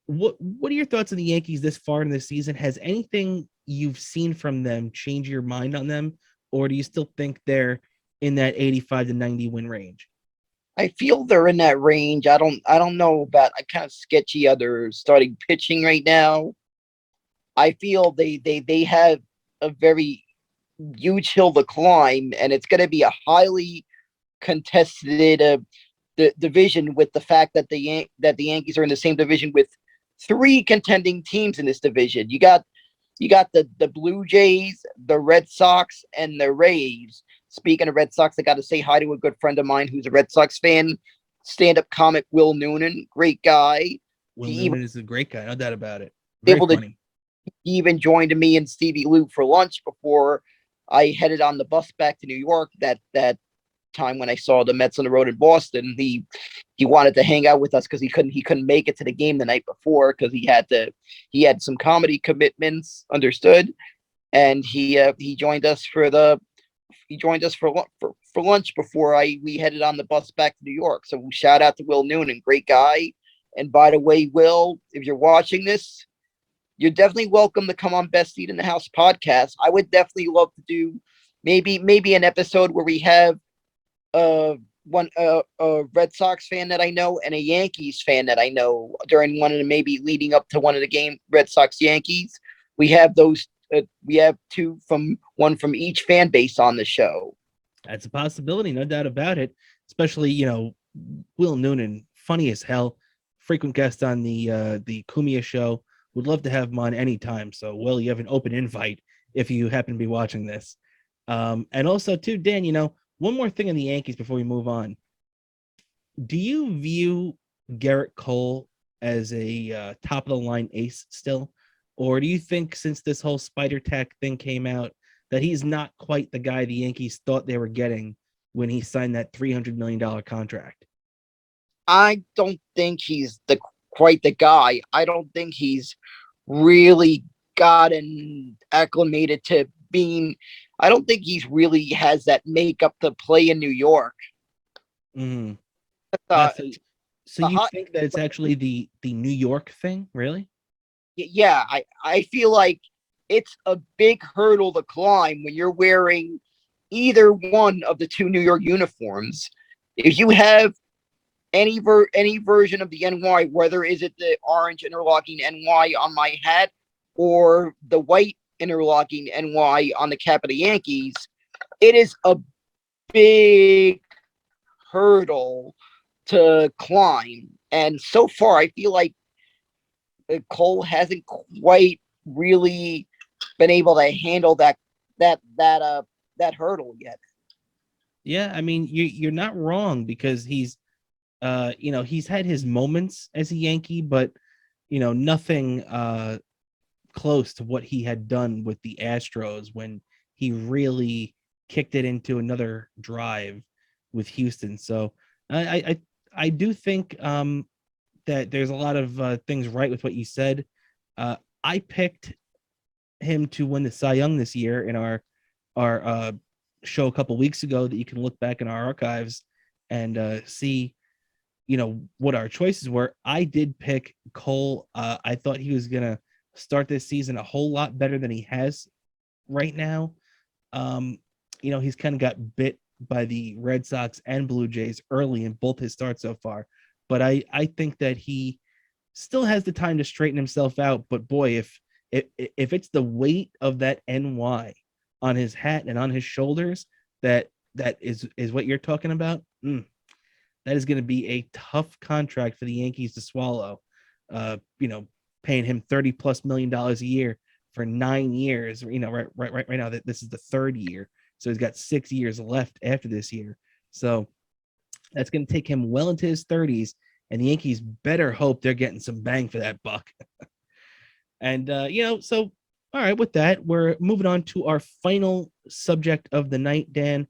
What are your thoughts on the Yankees this far in the season? Has anything you've seen from them changed your mind on them, or do you still think they're in that 85 to 90 win range? I feel they're in that range. I don't know about. I kind of sketchy other starting pitching right now. I feel they have a very huge hill to climb, and it's going to be a highly contested division, with the fact that the Yankees are in the same division with 3 contending teams in this division. You got the Blue Jays, the Red Sox, and the Rays. Speaking of Red Sox, I got to say hi to a good friend of mine who's a Red Sox fan, stand-up comic Will Noonan, great guy. Noonan is a great guy, no doubt about it. Very funny. He even joined me and Stevie Lou for lunch before I headed on the bus back to New York that time when I saw the Mets on the road in Boston. He wanted to hang out with us because he couldn't make it to the game the night before because he had some comedy commitments, understood, and he joined us for lunch before we headed on the bus back to New York. So shout out to Will Noonan, great guy. And by the way, Will, if you're watching this, you're definitely welcome to come on Best Seat in the House podcast. I would definitely love to do maybe an episode where we have one a Red Sox fan that I know and a Yankees fan that I know during one of the maybe leading up to one of the game Red Sox Yankees. We have those. We have one from each fan base on the show. That's a possibility, no doubt about it. Especially, Will Noonan, funny as hell, frequent guest on the Kumia show. Would love to have him on anytime. So, Will, you have an open invite if you happen to be watching this. And also, too, Dan, one more thing on the Yankees before we move on. Do you view Garrett Cole as a top of the line ace still? Or do you think since this whole spider tack thing came out that he's not quite the guy the Yankees thought they were getting when he signed that $300 million contract? I don't think he's quite the guy. I don't think he's really gotten acclimated to being. I don't think he's really has that makeup to play in New York. Mm. So you think that it's actually the New York thing, really? Yeah, I feel like it's a big hurdle to climb when you're wearing either one of the two New York uniforms. If you have any version of the NY, whether is it the orange interlocking NY on my hat or the white interlocking NY on the cap of the Yankees, it is a big hurdle to climb. And so far, I feel like Cole hasn't quite really been able to handle that hurdle yet. Yeah, I mean, you're not wrong because he's he's had his moments as a Yankee, but nothing close to what he had done with the Astros when he really kicked it into another drive with Houston. So I do think that there's a lot of things right with what you said. I picked him to win the Cy Young this year in our show a couple weeks ago that you can look back in our archives and see what our choices were. I did pick Cole. I thought he was gonna start this season a whole lot better than he has right now. He's kind of got bit by the Red Sox and Blue Jays early in both his starts so far, but I think that he still has the time to straighten himself out. But boy, if it's the weight of that NY on his hat and on his shoulders that is what you're talking about, that is going to be a tough contract for the Yankees to swallow. Paying him $30+ million a year for 9 years. Right now that this is the third year, so he's got 6 years left after this year. So that's going to take him well into his 30s, and the Yankees better hope they're getting some bang for that buck. And so all right, with that, we're moving on to our final subject of the night, Dan.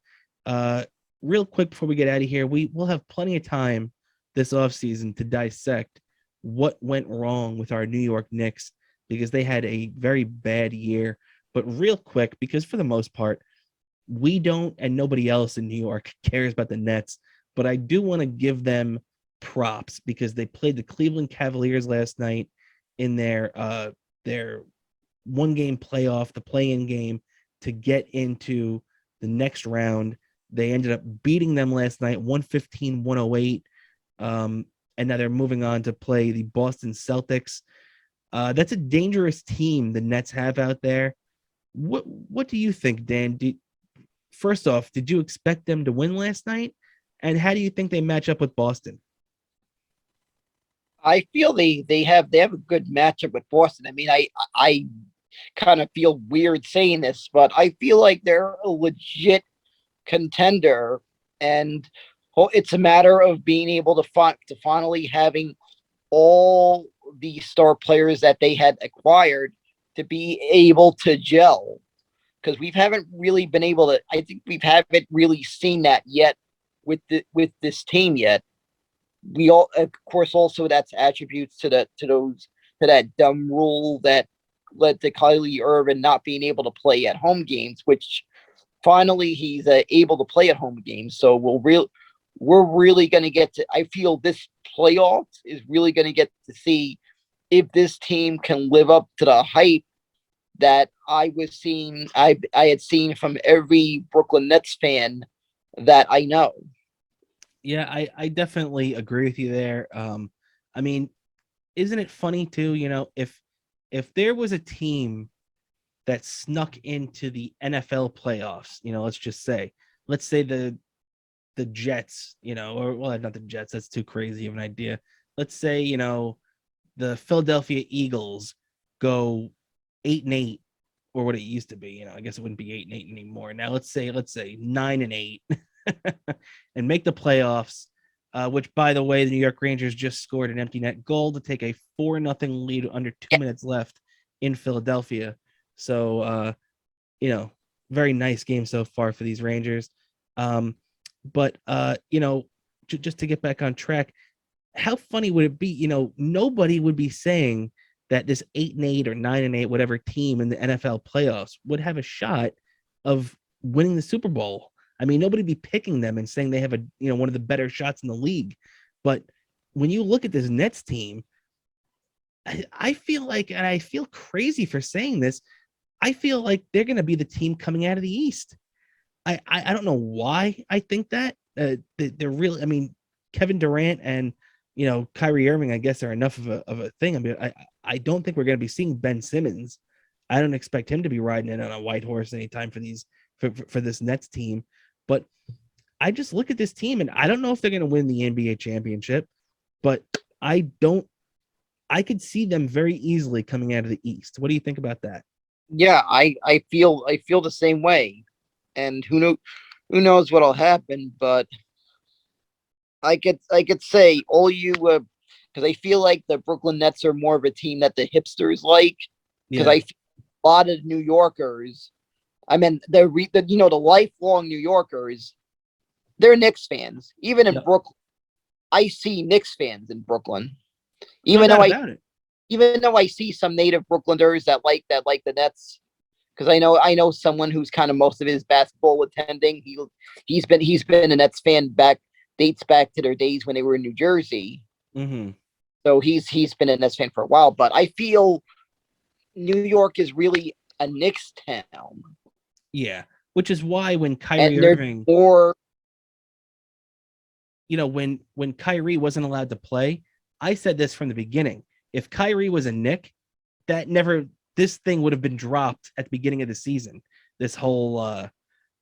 Real quick before we get out of here, we'll have plenty of time this offseason to dissect what went wrong with our New York Knicks because they had a very bad year. But real quick, because for the most part, we don't and nobody else in New York cares about the Nets, but I do want to give them props because they played the Cleveland Cavaliers last night in their one-game playoff, the play-in game, to get into the next round. They ended up beating them last night, 115-108. And now they're moving on to play the Boston Celtics. That's a dangerous team the Nets have out there. What do you think, Dan? First off, did you expect them to win last night? And how do you think they match up with Boston? I feel they have a good matchup with Boston. I mean, I kind of feel weird saying this, but I feel like they're a legit contender, and it's a matter of being able to finally having all the star players that they had acquired to be able to gel, because we haven't really been able to. I think we haven't really seen that yet with this team yet. We all, of course, also that's attributes to that dumb rule that led to Kyrie Irving not being able to play at home games, which finally he's able to play at home games. So we're really going to get to. I feel this playoffs is really going to get to see if this team can live up to the hype that I had seen from every Brooklyn Nets fan that I know. Yeah, I definitely agree with you there. I mean, isn't it funny too? If there was a team that snuck into the NFL playoffs, let's say the Jets, or well, not the Jets. That's too crazy of an idea. Let's say the Philadelphia Eagles go 8-8, or what it used to be. I guess it wouldn't be 8-8 anymore. Now let's say 9-8, and make the playoffs. Which, by the way, the New York Rangers just scored an empty net goal to take a 4-0 lead under 2 minutes left in Philadelphia. So, very nice game so far for these Rangers. But just to get back on track, how funny would it be? Nobody would be saying that this 8-8 or 9-8, whatever team in the NFL playoffs would have a shot of winning the Super Bowl. I mean, nobody would be picking them and saying they have one of the better shots in the league. But when you look at this Nets team, I feel like, and I feel crazy for saying this, I feel like they're going to be the team coming out of the East. I don't know why I think that. They're really, I mean, Kevin Durant and Kyrie Irving, I guess, are enough of a thing. I mean, I don't think we're going to be seeing Ben Simmons. I don't expect him to be riding in on a white horse anytime for this Nets team. But I just look at this team, and I don't know if they're going to win the NBA championship, but I could see them very easily coming out of the East. What do you think about that? Yeah, I feel the same way, and who knows what'll happen, but I could say all you because I feel like the Brooklyn Nets are more of a team that the hipsters like, because I feel a lot of New Yorkers, I mean the lifelong New Yorkers, they're Knicks fans. Even in Brooklyn, I see Knicks fans in Brooklyn. Even though I see some native Brooklyners that like the Nets, because I know someone who's kind of most of his basketball attending. He's been a Nets fan dates back to their days when they were in New Jersey. Mm-hmm. So he's been a Nets fan for a while. But I feel New York is really a Knicks town. Yeah, which is why when Kyrie Irving, when Kyrie wasn't allowed to play, I said this from the beginning. If Kyrie was a Knick, this thing would have been dropped at the beginning of the season. This whole,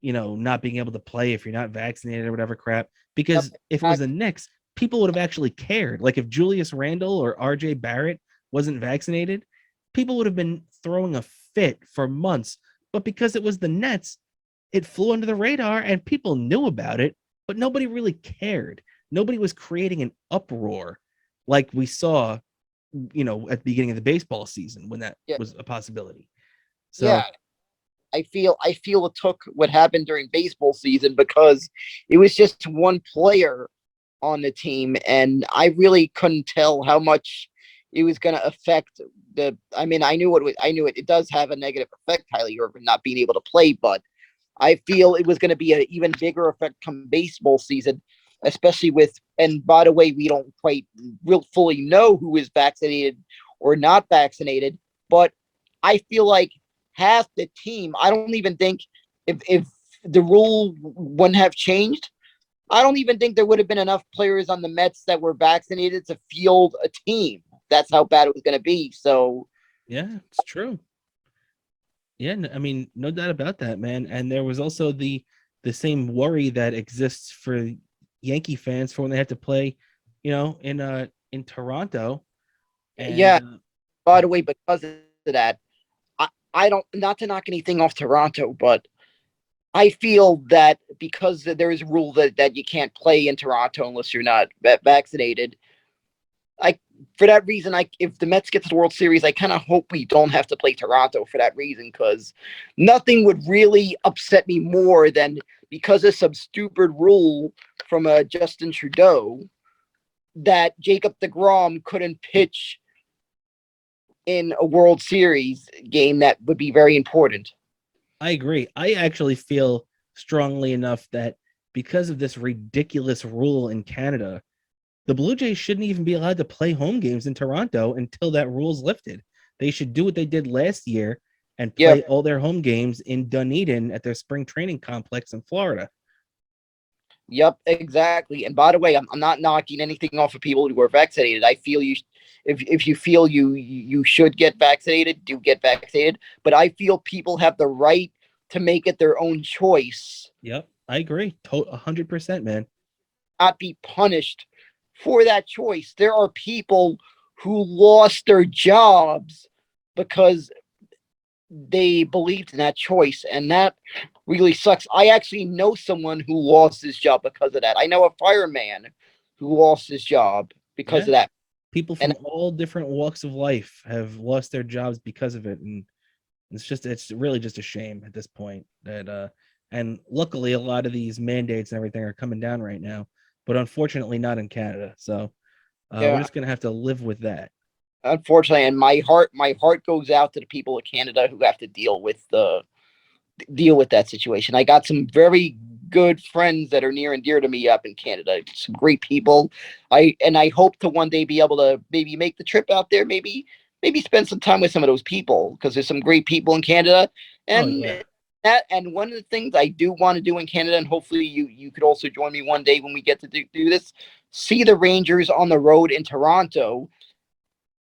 not being able to play if you're not vaccinated or whatever crap. Because if it was the Knicks, people would have actually cared. Like if Julius Randle or RJ Barrett wasn't vaccinated, people would have been throwing a fit for months. But because it was the Nets, it flew under the radar and people knew about it, but nobody really cared. Nobody was creating an uproar like we saw, at the beginning of the baseball season when that was a possibility. So yeah, I feel it took what happened during baseball season because it was just one player on the team, and I really couldn't tell how much it was going to affect I knew it does have a negative effect, Kyrie Irving not being able to play, but I feel it was going to be an even bigger effect come baseball season, especially and by the way, we don't quite fully know who is vaccinated or not vaccinated, but I feel like half the team, I don't even think if the rule wouldn't have changed, I don't even think there would have been enough players on the Mets that were vaccinated to field a team. That's how bad it was going to be. So, yeah, it's true. Yeah, I mean, no doubt about that, man. And there was also the same worry that exists for Yankee fans for when they have to play, in Toronto. And, by the way, because of that, I don't, not to knock anything off Toronto, but I feel that because there is a rule that you can't play in Toronto unless you're not vaccinated. For that reason, if the Mets get to the World Series, I kind of hope we don't have to play Toronto for that reason, because nothing would really upset me more than because of some stupid rule from Justin Trudeau that Jacob deGrom couldn't pitch in a World Series game that would be very important. I agree. I actually feel strongly enough that because of this ridiculous rule in Canada, the Blue Jays shouldn't even be allowed to play home games in Toronto until that rule's lifted. They should do what they did last year and play all their home games in Dunedin at their spring training complex in Florida. Yep, exactly. And by the way, I'm not knocking anything off of people who are vaccinated. I feel if you feel you should get vaccinated, do get vaccinated. But I feel people have the right to make it their own choice. Yep, I agree. 100%, man. Not be punished for that choice. There are people who lost their jobs because they believed in that choice, and that really sucks. I actually know someone who lost his job because of that. I know a fireman who lost his job because of that. People from all different walks of life have lost their jobs because of it, and it's really just a shame at this point that and luckily a lot of these mandates and everything are coming down right now, but unfortunately not in Canada. So we're just gonna have to live with that. Unfortunately, and my heart goes out to the people of Canada who have to deal with that situation. I got some very good friends that are near and dear to me up in Canada. Some great people. I hope to one day be able to maybe make the trip out there. Maybe spend some time with some of those people, because there's some great people in Canada. And and one of the things I do want to do in Canada, and hopefully you could also join me one day when we get to do this, see the Rangers on the road in Toronto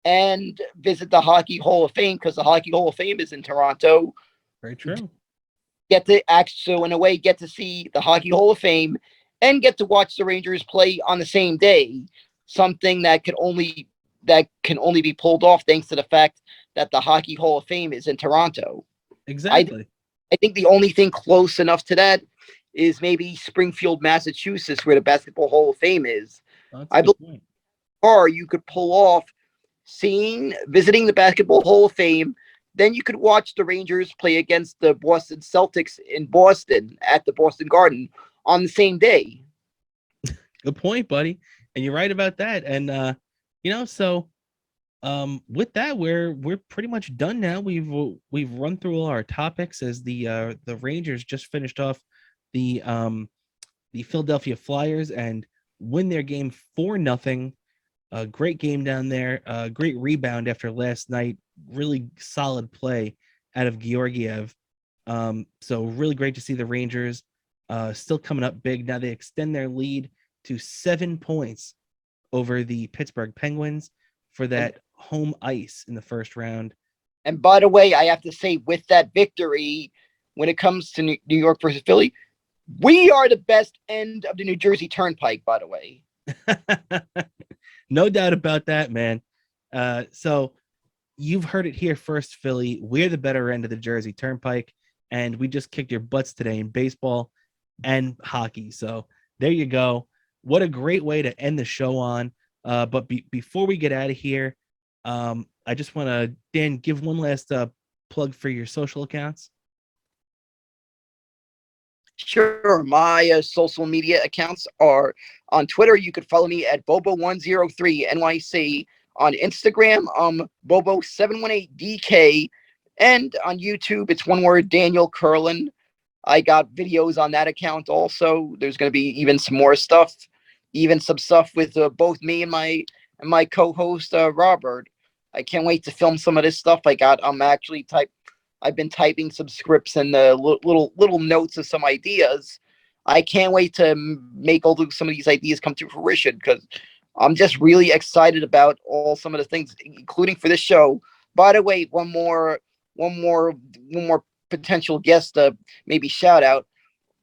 and visit the Hockey Hall of Fame, because the Hockey Hall of Fame is in Toronto. Very true. Get to see the Hockey Hall of Fame and get to watch the Rangers play on the same day. Something that can only be pulled off thanks to the fact that the Hockey Hall of Fame is in Toronto. Exactly. I think the only thing close enough to that is maybe Springfield, Massachusetts, where the Basketball Hall of Fame is. I believe you could pull off visiting the Basketball Hall of Fame. Then you could watch the Rangers play against the Boston Celtics in Boston at the Boston Garden on the same day. Good point, buddy. And you're right about that. And so with that, we're pretty much done now. We've run through all our topics as the Rangers just finished off the Philadelphia Flyers and win their game 4-0. A great game down there. Great rebound after last night. Really solid play out of Georgiev. So really great to see the Rangers still coming up big. Now they extend their lead to 7 points over the Pittsburgh Penguins for that home ice in the first round. And by the way, I have to say, with that victory, when it comes to New York versus Philly, we are the best end of the New Jersey Turnpike, by the way. No doubt about that, man. So you've heard it here first, Philly. We're the better end of the Jersey Turnpike, and we just kicked your butts today in baseball and hockey. So there you go. What a great way to end the show on. But before we get out of here, I just want to, Dan, give one last plug for your social accounts. Sure. My social media accounts are on Twitter. You could follow me at Bobo103NYC. On Instagram, Bobo718DK. And on YouTube, it's one word, Daniel Kurlan. I got videos on that account also. There's going to be even some more stuff, even some stuff with both me and my co-host, Robert. I can't wait to film some of this stuff. I've been typing some scripts and little notes of some ideas. I can't wait to make some of these ideas come to fruition, because I'm just really excited about some of the things, including for this show. By the way, one more potential guest, maybe shout out.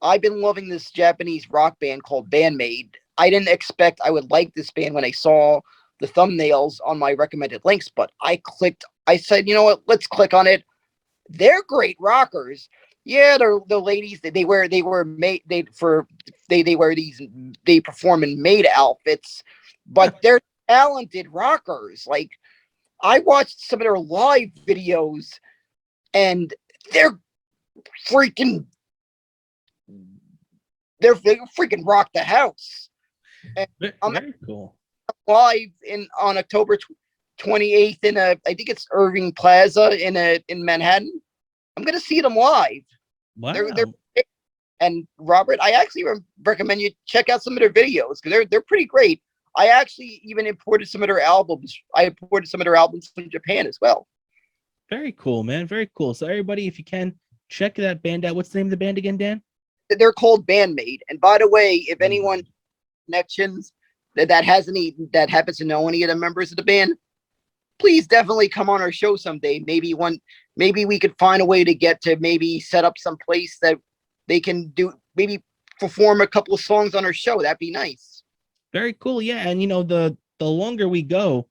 I've been loving this Japanese rock band called Bandmade. I didn't expect I would like this band when I saw the thumbnails on my recommended links, but I said, you know what, let's click on it. They're great rockers. Yeah, they're the ladies. They perform in maid outfits, but they're talented rockers. Like, I watched some of their live videos, and they freaking rock the house. And Very cool. Live on October 28th in I think it's Irving Plaza in Manhattan. I'm gonna see them live. Wow. And Robert, I actually recommend you check out some of their videos, because they're pretty great. I actually even imported some of their albums. I imported some of their albums from Japan as well. Very cool, man. Very cool. So everybody, if you can, check that band out. What's the name of the band again, Dan? They're called Bandmade. And by the way, if anyone connections that happens to know any of the members of the band, please definitely come on our show someday. Maybe we could find a way to get to maybe set up some place that they can do, maybe perform a couple of songs on our show. That'd be nice. Very cool. Yeah. And the longer we go,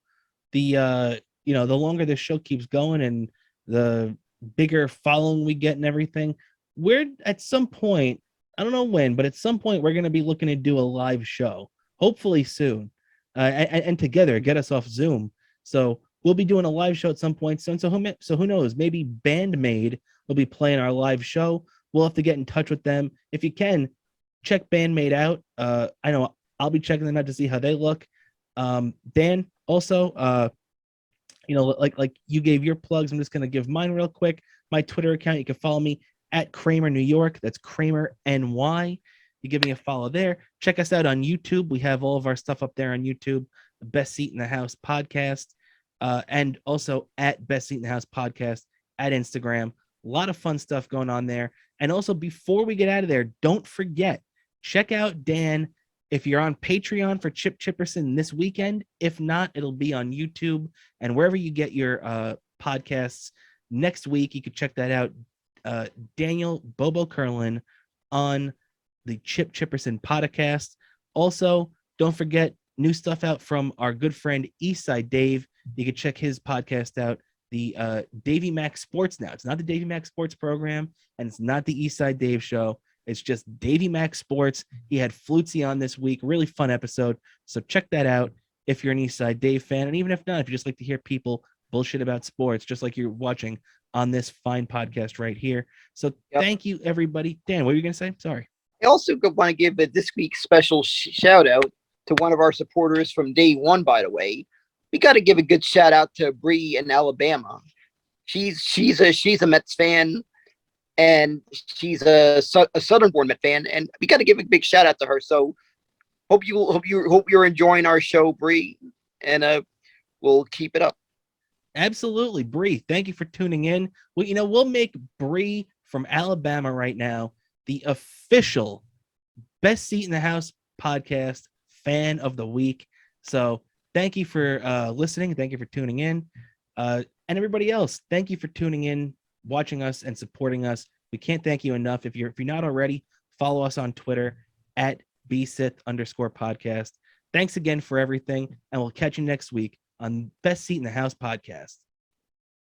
the longer the show keeps going and the bigger following we get and everything. We're at some point, I don't know when, but at some point we're going to be looking to do a live show, hopefully soon, and together get us off Zoom. So we'll be doing a live show at some point soon. So who knows? Maybe Bandmade will be playing our live show. We'll have to get in touch with them. If you can, check Bandmade out. I know I'll be checking them out to see how they look. Dan, also, like you gave your plugs, I'm just going to give mine real quick. My Twitter account, you can follow me at Kramer New York. That's Kramer NY. You give me a follow there. Check us out on YouTube. We have all of our stuff up there on YouTube. The Best Seat in the House podcast, and also at Best Seat in the House podcast at Instagram. A lot of fun stuff going on there. And also, before we get out of there, don't forget, check out Dan if you're on Patreon for Chip Chipperson this weekend. If not, it'll be on YouTube and wherever you get your podcasts. Next week, you can check that out. Daniel Bobo Kurlan on the Chip Chipperson podcast. Also, don't forget new stuff out from our good friend Eastside Dave. You can check his podcast out, the Davey Mac Sports Now. It's not the Davey Mac Sports program, and it's not the Eastside Dave show. It's just Davey Mac Sports. He had Flutzy on this week. Really fun episode. So check that out if you're an Eastside Dave fan. And even if not, if you just like to hear people bullshit about sports, just like you're watching on this fine podcast right here. So Thank you, everybody. Dan, what were you going to say? Sorry. I also want to give this week's special shout out to one of our supporters from day one, by the way. We got to give a good shout out to Bree in Alabama. She's a Mets fan, and she's a Southern-born Met fan, and we got to give a big shout out to her. So hope you're enjoying our show, Bree, and we'll keep it up. Absolutely, Bree. Thank you for tuning in. Well, we'll make Bree from Alabama right now the official Best Seat in the House podcast fan of the week. So thank you for listening. Thank you for tuning in, and everybody else. Thank you for tuning in, watching us, and supporting us. We can't thank you enough. If you're not already, follow us on Twitter at @BSith_podcast. Thanks again for everything, and we'll catch you next week on Best Seat in the House podcast.